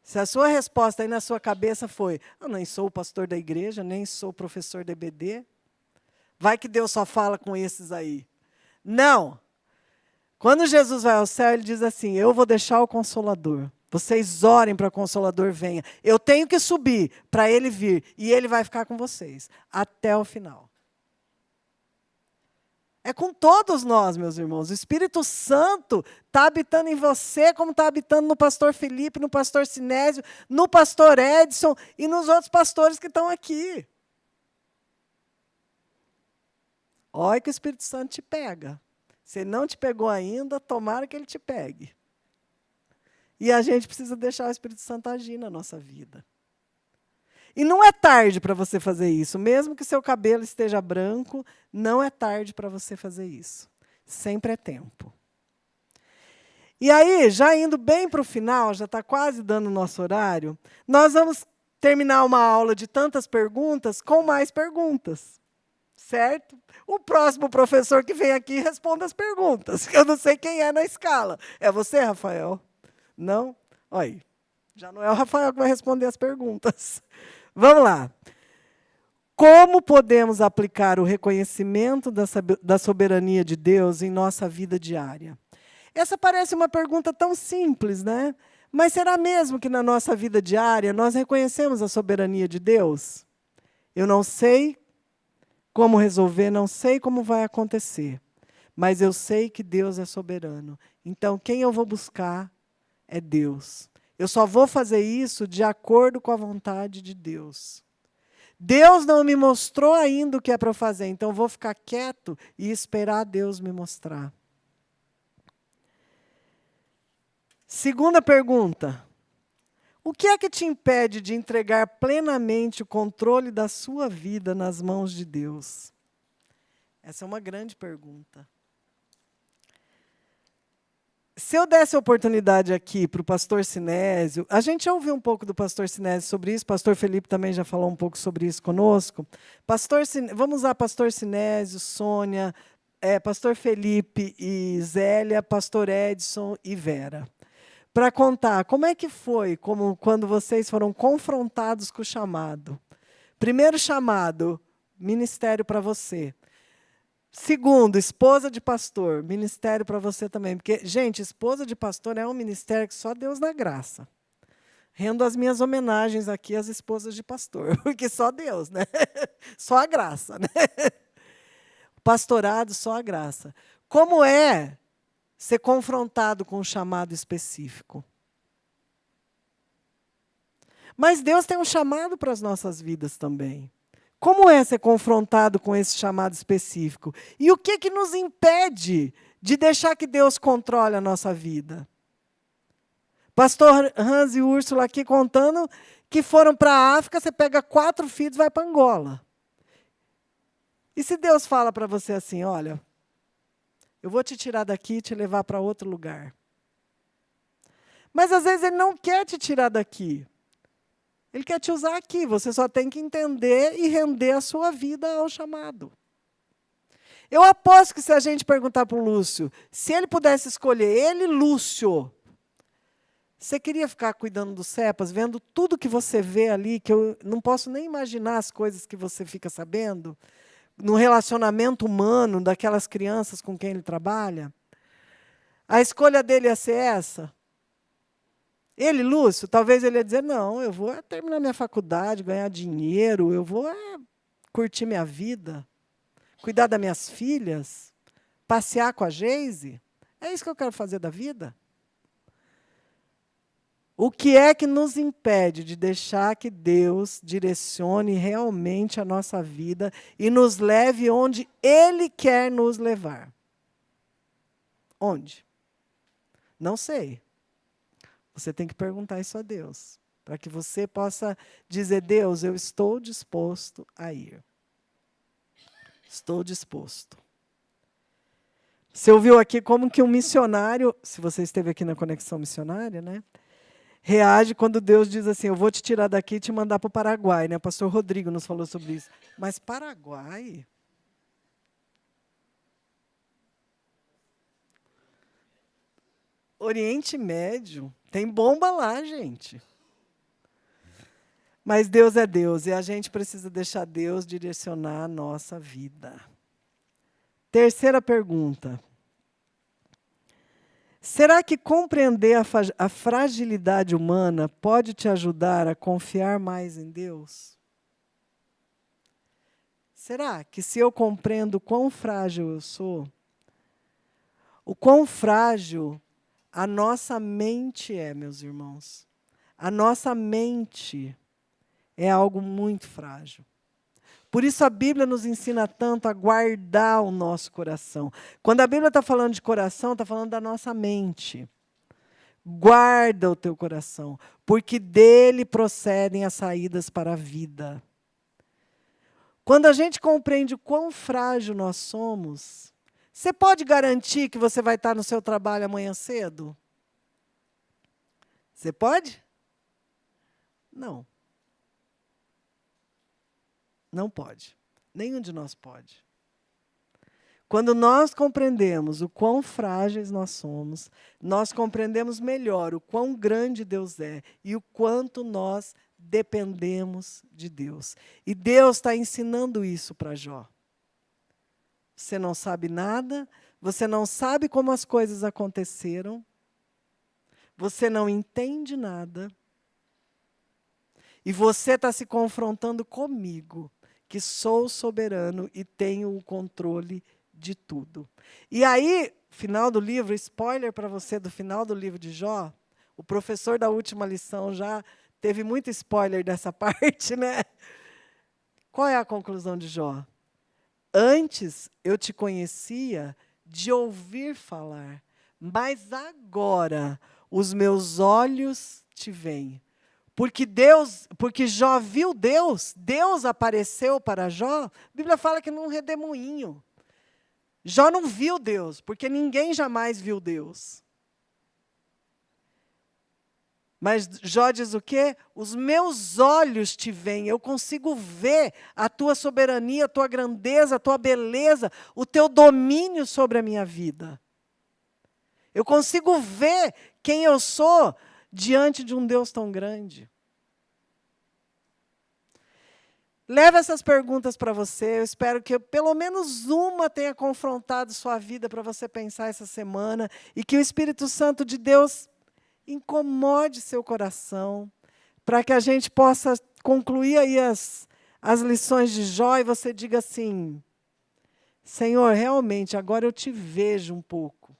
Se a sua resposta aí na sua cabeça foi, eu nem sou o pastor da igreja, nem sou o professor da EBD, vai que Deus só fala com esses aí. Não. Quando Jesus vai ao céu, ele diz assim, eu vou deixar o Consolador. Vocês orem para o Consolador venha. Eu tenho que subir para ele vir. E ele vai ficar com vocês até o final. É com todos nós, meus irmãos. O Espírito Santo está habitando em você, como está habitando no pastor Felipe, no pastor Sinésio, no pastor Edson e nos outros pastores que estão aqui. Olha que o Espírito Santo te pega. Se ele não te pegou ainda, tomara que ele te pegue. E a gente precisa deixar o Espírito Santo agir na nossa vida. E não é tarde para você fazer isso. Mesmo que seu cabelo esteja branco, não é tarde para você fazer isso. Sempre é tempo. E aí, já indo bem para o final, já está quase dando o nosso horário, nós vamos terminar uma aula de tantas perguntas com mais perguntas. Certo? O próximo professor que vem aqui responde as perguntas. Eu não sei quem é na escala. É você, Rafael? Não? Olha aí. Já não é o Rafael que vai responder as perguntas. Vamos lá. Como podemos aplicar o reconhecimento da soberania de Deus em nossa vida diária? Essa parece uma pergunta tão simples, né? Mas será mesmo que na nossa vida diária nós reconhecemos a soberania de Deus? Eu não sei como resolver, não sei como vai acontecer, mas eu sei que Deus é soberano. Então, quem eu vou buscar é Deus. Eu só vou fazer isso de acordo com a vontade de Deus. Deus não me mostrou ainda o que é para eu fazer, então vou ficar quieto e esperar Deus me mostrar. Segunda pergunta. O que é que te impede de entregar plenamente o controle da sua vida nas mãos de Deus? Essa é uma grande pergunta. Se eu desse a oportunidade aqui para o pastor Sinésio, a gente já ouviu um pouco do pastor Sinésio sobre isso, o pastor Felipe também já falou um pouco sobre isso conosco. Vamos usar pastor Sinésio, Sônia, pastor Felipe e Zélia, pastor Edson e Vera. Para contar como é que foi quando vocês foram confrontados com o chamado. Primeiro chamado, ministério para você. Segundo, esposa de pastor, ministério para você também. Porque, gente, esposa de pastor é um ministério que só Deus dá graça. Rendo as minhas homenagens aqui às esposas de pastor, porque só Deus, né? Só a graça, né? O pastorado, só a graça. Como é ser confrontado com um chamado específico? Mas Deus tem um chamado para as nossas vidas também. Como é ser confrontado com esse chamado específico? E o que nos impede de deixar que Deus controle a nossa vida? Pastor Hans e Úrsula aqui contando que foram para a África, você pega 4 filhos e vai para Angola. E se Deus fala para você assim, olha, eu vou te tirar daqui e te levar para outro lugar. Mas às vezes Ele não quer te tirar daqui. Ele quer te usar aqui, você só tem que entender e render a sua vida ao chamado. Eu aposto que se a gente perguntar para o Lúcio, se ele pudesse escolher, ele, Lúcio, você queria ficar cuidando dos CEPAs, vendo tudo que você vê ali, que eu não posso nem imaginar as coisas que você fica sabendo, no relacionamento humano daquelas crianças com quem ele trabalha? A escolha dele ia ser essa? Ele, Lúcio, talvez ele ia dizer, não, eu vou terminar minha faculdade, ganhar dinheiro, eu vou curtir minha vida, cuidar das minhas filhas, passear com a Geise. É isso que eu quero fazer da vida? O que é que nos impede de deixar que Deus direcione realmente a nossa vida e nos leve onde Ele quer nos levar? Onde? Não sei. Você tem que perguntar isso a Deus, para que você possa dizer, Deus, eu estou disposto a ir. Estou disposto. Você ouviu aqui como que um missionário, se você esteve aqui na Conexão Missionária, né, reage quando Deus diz assim, eu vou te tirar daqui e te mandar para o Paraguai. Né? O pastor Rodrigo nos falou sobre isso. Mas Paraguai? Oriente Médio. Tem bomba lá, gente. Mas Deus é Deus, e a gente precisa deixar Deus direcionar a nossa vida. Terceira pergunta. Será que compreender a fragilidade humana pode te ajudar a confiar mais em Deus? Será que se eu compreendo quão frágil eu sou, o quão frágil a nossa mente é, meus irmãos? A nossa mente é algo muito frágil. Por isso a Bíblia nos ensina tanto a guardar o nosso coração. Quando a Bíblia está falando de coração, está falando da nossa mente. Guarda o teu coração, porque dele procedem as saídas para a vida. Quando a gente compreende o quão frágil nós somos, você pode garantir que você vai estar no seu trabalho amanhã cedo? Você pode? Não. Não pode. Nenhum de nós pode. Quando nós compreendemos o quão frágeis nós somos, nós compreendemos melhor o quão grande Deus é e o quanto nós dependemos de Deus. E Deus está ensinando isso para Jó. Você não sabe nada, você não sabe como as coisas aconteceram, você não entende nada, e você está se confrontando comigo, que sou soberano e tenho o controle de tudo. E aí, final do livro, spoiler para você do final do livro de Jó, o professor da última lição já teve muito spoiler dessa parte, né? Qual é a conclusão de Jó? Antes eu te conhecia de ouvir falar, mas agora os meus olhos te veem. Porque Jó viu Deus, Deus apareceu para Jó. A Bíblia fala que num redemoinho. Jó não viu Deus, porque ninguém jamais viu Deus. Mas Jó diz o quê? Os meus olhos te veem, eu consigo ver a tua soberania, a tua grandeza, a tua beleza, o teu domínio sobre a minha vida. Eu consigo ver quem eu sou diante de um Deus tão grande. Leva essas perguntas para você. Eu espero que pelo menos uma tenha confrontado sua vida para você pensar essa semana e que o Espírito Santo de Deus incomode seu coração, para que a gente possa concluir aí as lições de Jó e você diga assim: Senhor, realmente, agora eu te vejo um pouco.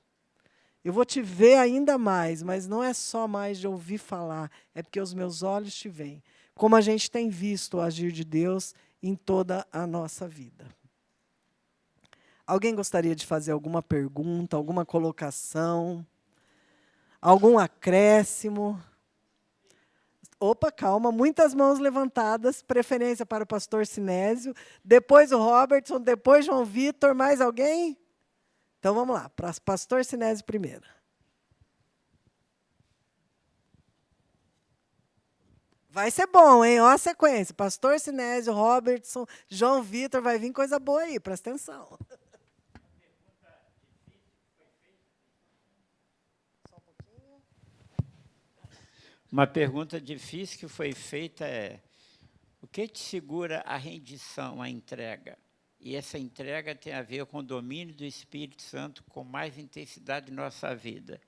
Eu vou te ver ainda mais, mas não é só mais de ouvir falar, é porque os meus olhos te veem. Como a gente tem visto o agir de Deus em toda a nossa vida. Alguém gostaria de fazer alguma pergunta, alguma colocação, algum acréscimo? Opa, calma, muitas mãos levantadas, preferência para o pastor Sinésio, depois o Robertson, depois João Vitor, mais alguém? Então vamos lá, para pastor Sinésio primeiro. Vai ser bom, hein? Ó a sequência, pastor Sinésio, Robertson, João Vitor, vai vir coisa boa aí, presta atenção. Uma pergunta difícil que foi feita é: o que te segura a rendição, a entrega? E essa entrega tem a ver com o domínio do Espírito Santo com mais intensidade em nossa vida.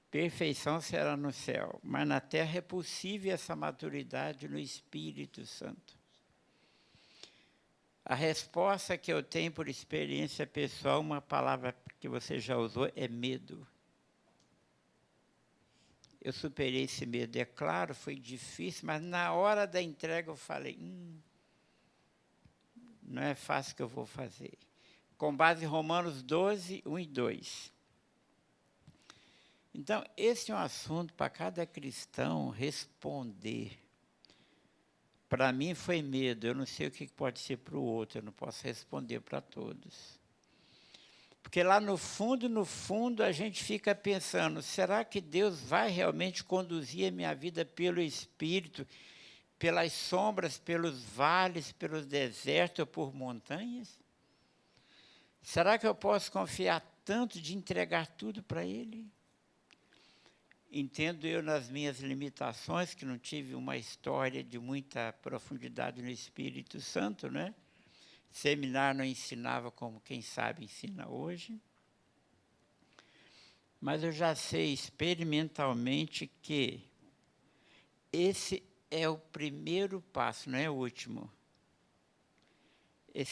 Perfeição será no céu, mas na terra é possível essa maturidade no Espírito Santo. A resposta que eu tenho por experiência pessoal, uma palavra que você já usou, é medo. Eu superei esse medo, é claro, foi difícil, mas na hora da entrega eu falei, não é fácil que eu vou fazer. Com base em Romanos 12, 1 e 2. Então, esse é um assunto para cada cristão responder. Para mim foi medo, eu não sei o que pode ser para o outro, eu não posso responder para todos. Porque lá no fundo, a gente fica pensando, será que Deus vai realmente conduzir a minha vida pelo Espírito, pelas sombras, pelos vales, pelos desertos ou por montanhas? Será que eu posso confiar tanto de entregar tudo para Ele? Entendo eu nas minhas limitações, que não tive uma história de muita profundidade no Espírito Santo, né? Seminário não ensinava como quem sabe ensina hoje. Mas eu já sei experimentalmente que esse é o primeiro passo, não é o último.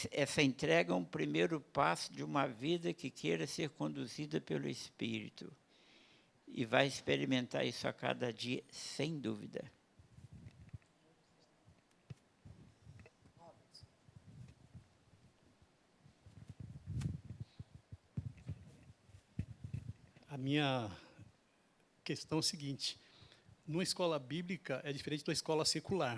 Essa entrega é um primeiro passo de uma vida que queira ser conduzida pelo Espírito. E vai experimentar isso a cada dia, sem dúvida. A minha questão é a seguinte: numa escola bíblica é diferente da escola secular.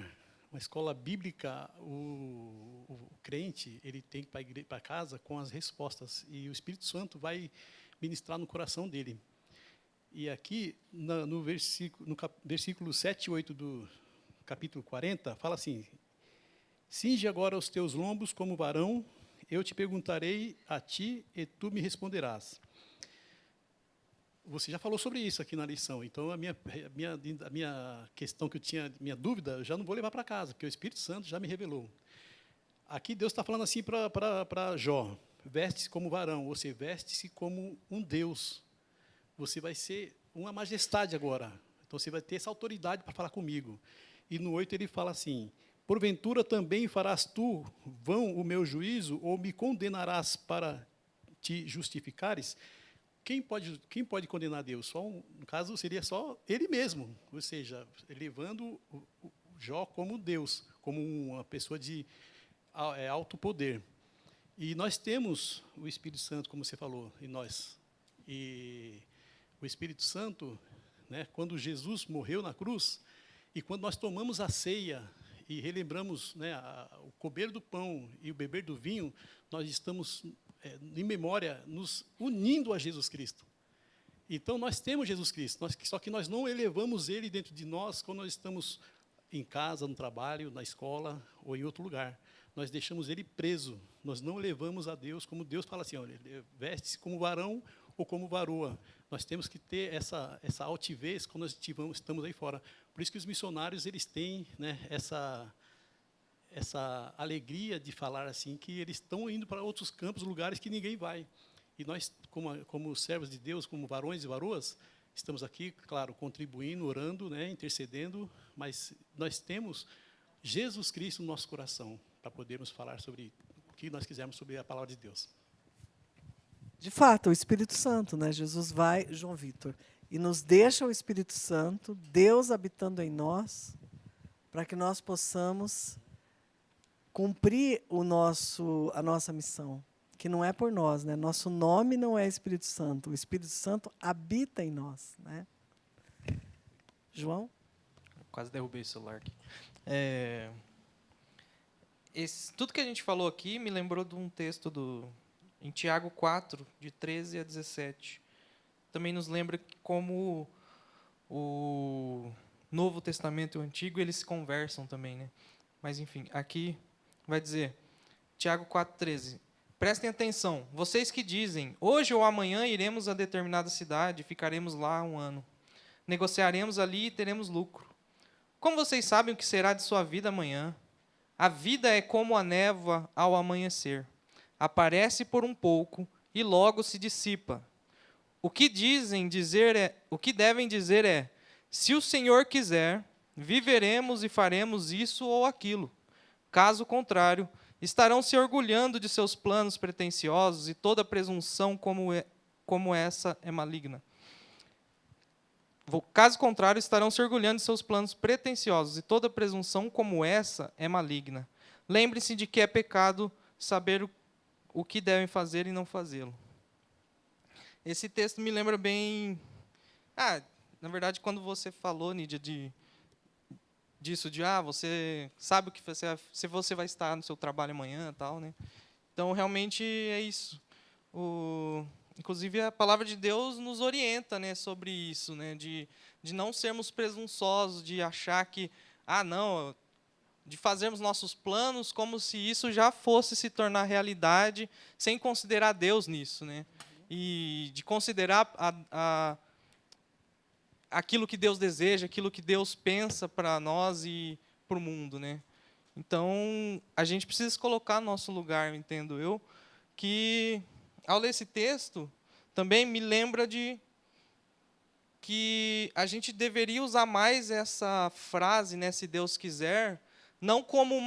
Uma escola bíblica, o crente ele tem que ir para casa com as respostas, e o Espírito Santo vai ministrar no coração dele. E aqui, no versículo 7 e 8 do capítulo 40, fala assim: cinge agora os teus lombos como varão, eu te perguntarei a ti, e tu me responderás. Você já falou sobre isso aqui na lição, então a minha questão que eu tinha, minha dúvida, eu já não vou levar para casa, porque o Espírito Santo já me revelou. Aqui Deus está falando assim para Jó: veste-se como varão, você veste-se como um Deus. Você vai ser uma majestade agora, então você vai ter essa autoridade para falar comigo. E no 8 ele fala assim: porventura também farás tu vão o meu juízo, ou me condenarás para te justificares? Quem pode condenar Deus? No caso, seria só Ele mesmo, ou seja, elevando o Jó como Deus, como uma pessoa de alto poder. E nós temos o Espírito Santo, como você falou, em nós. E o Espírito Santo, né, quando Jesus morreu na cruz, e quando nós tomamos a ceia e relembramos, né, o comer do pão e o beber do vinho, nós estamos em memória, nos unindo a Jesus Cristo. Então, nós temos Jesus Cristo, só que nós não elevamos Ele dentro de nós quando nós estamos em casa, no trabalho, na escola ou em outro lugar. Nós deixamos Ele preso, nós não elevamos a Deus como Deus fala assim: olha, veste-se como varão ou como varoa. Nós temos que ter essa altivez quando nós estamos aí fora. Por isso que os missionários eles têm, né, essa alegria de falar assim, que eles estão indo para outros campos, lugares que ninguém vai. E nós, como servos de Deus, como varões e varoas, Estamos aqui, claro, contribuindo, orando, né, intercedendo, mas nós temos Jesus Cristo no nosso coração para podermos falar sobre o que nós quisermos sobre a palavra de Deus. De fato, o Espírito Santo, né? Jesus vai, João Vitor, e nos deixa o Espírito Santo, Deus habitando em nós, para que nós possamos cumprir a nossa missão, que não é por nós, né? Nosso nome não é Espírito Santo, o Espírito Santo habita em nós, né? João? Quase derrubei o celular aqui. Tudo que a gente falou aqui me lembrou de um texto em Tiago 4, de 13 a 17. Também nos lembra que como o Novo Testamento e o Antigo, eles se conversam também, né? Mas, enfim, aqui vai dizer, Tiago 4,13. Prestem atenção, vocês que dizem, hoje ou amanhã iremos a determinada cidade, ficaremos lá 1 ano. Negociaremos ali e teremos lucro. Como vocês sabem o que será de sua vida amanhã? A vida é como a névoa ao amanhecer. Aparece por um pouco e logo se dissipa. O que devem dizer é, se o Senhor quiser, viveremos e faremos isso ou aquilo. Caso contrário, estarão se orgulhando de seus planos pretensiosos e toda presunção como essa é maligna. Caso contrário, estarão se orgulhando de seus planos pretensiosos e toda presunção como essa é maligna. Lembre-se de que é pecado saber o que devem fazer e não fazê-lo. Esse texto me lembra bem... na verdade, quando você falou, Nídia, disso, você sabe se você vai estar no seu trabalho amanhã, tal, né? Então, realmente, é isso. Inclusive, a palavra de Deus nos orienta, né, sobre isso, né, de não sermos presunçosos, de achar que, não, de fazermos nossos planos como se isso já fosse se tornar realidade, sem considerar Deus nisso, né? E de considerar aquilo que Deus deseja, aquilo que Deus pensa para nós e para o mundo, né? Então, a gente precisa se colocar no nosso lugar, entendo eu, que, ao ler esse texto, também me lembra de que a gente deveria usar mais essa frase, né, se Deus quiser, não como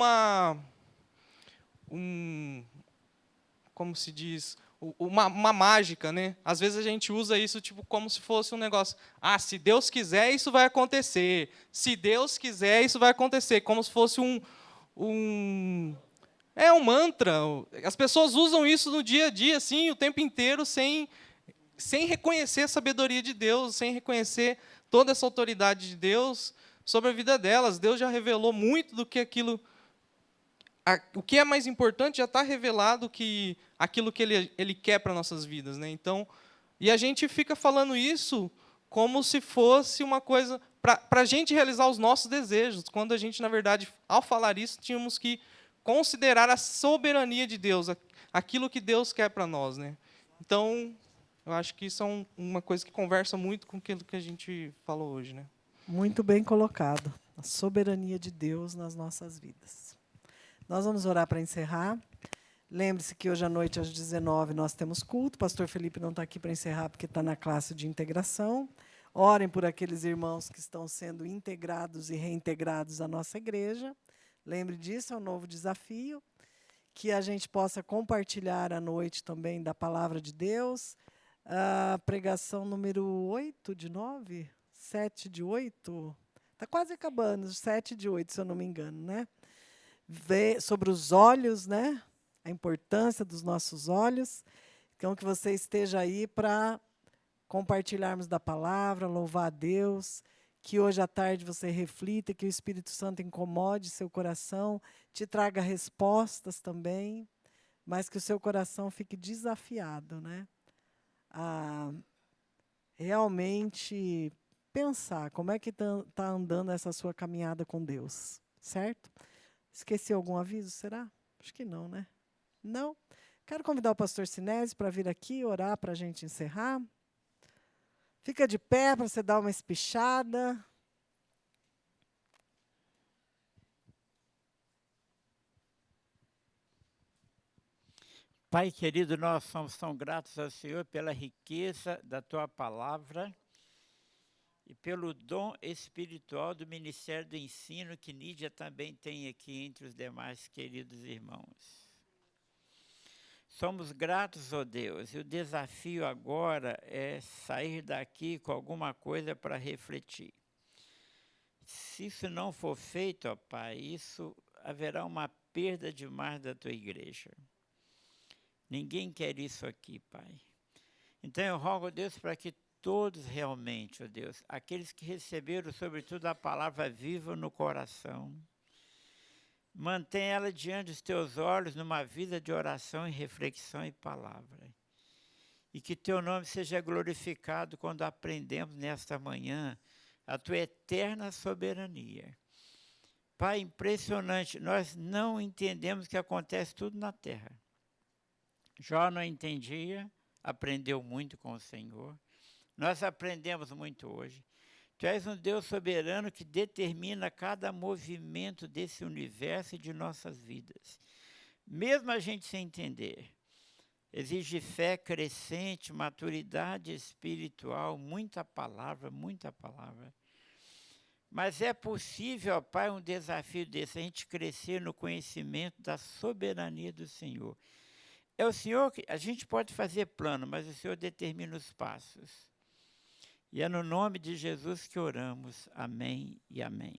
como se diz, uma mágica, né? Às vezes a gente usa isso tipo como se fosse um negócio. Se Deus quiser, isso vai acontecer. Se Deus quiser, isso vai acontecer. Como se fosse um mantra. As pessoas usam isso no dia a dia, assim, o tempo inteiro, sem reconhecer a sabedoria de Deus, sem reconhecer toda essa autoridade de Deus sobre a vida delas. Deus já revelou muito do que aquilo... O que é mais importante já está revelado, que aquilo que Ele quer para nossas vidas, né? Então, e a gente fica falando isso como se fosse uma coisa para a gente realizar os nossos desejos, quando a gente, na verdade, ao falar isso, tínhamos que considerar a soberania de Deus, aquilo que Deus quer para nós, né? Então, eu acho que isso é uma coisa que conversa muito com aquilo que a gente falou hoje, né? Muito bem colocado. A soberania de Deus nas nossas vidas. Nós vamos orar para encerrar. Lembre-se que hoje à noite, às 19h, nós temos culto. O pastor Felipe não está aqui para encerrar, porque está na classe de integração. Orem por aqueles irmãos que estão sendo integrados e reintegrados à nossa igreja. Lembre disso, é um novo desafio. Que a gente possa compartilhar à noite também da palavra de Deus. A pregação número 8 de 9? 7 de 8? Está quase acabando, 7 de 8, se eu não me engano, né? Ver sobre os olhos, né? A importância dos nossos olhos. Então, que você esteja aí para compartilharmos da palavra, louvar a Deus, que hoje à tarde você reflita, que o Espírito Santo incomode seu coração, te traga respostas também, mas que o seu coração fique desafiado, né? A realmente pensar como é que está andando essa sua caminhada com Deus, certo? Esqueci algum aviso, será? Acho que não, né? Não? Quero convidar o pastor Sinésio para vir aqui orar para a gente encerrar. Fica de pé para você dar uma espichada. Pai querido, nós somos tão gratos ao Senhor pela riqueza da Tua palavra. e pelo dom espiritual do Ministério do Ensino que Nídia também tem aqui entre os demais queridos irmãos. Somos gratos, ó Deus, e o desafio agora é sair daqui com alguma coisa para refletir. Se isso não for feito, ó Pai, isso haverá uma perda demais da tua igreja. Ninguém quer isso aqui, Pai. Então eu rogo a Deus para que todos realmente, ó Deus, aqueles que receberam sobretudo a palavra viva no coração, mantenha ela diante dos teus olhos numa vida de oração e reflexão e palavra. E que teu nome seja glorificado quando aprendemos nesta manhã a tua eterna soberania. Pai, impressionante, nós não entendemos que acontece tudo na terra. Jó não entendia, aprendeu muito com o Senhor. Nós aprendemos muito hoje. Tu és um Deus soberano que determina cada movimento desse universo e de nossas vidas. Mesmo a gente sem entender, exige fé crescente, maturidade espiritual, muita palavra, muita palavra. Mas é possível, ó Pai, um desafio desse, a gente crescer no conhecimento da soberania do Senhor. É o Senhor que a gente pode fazer plano, mas o Senhor determina os passos. E é no nome de Jesus que oramos. Amém e amém.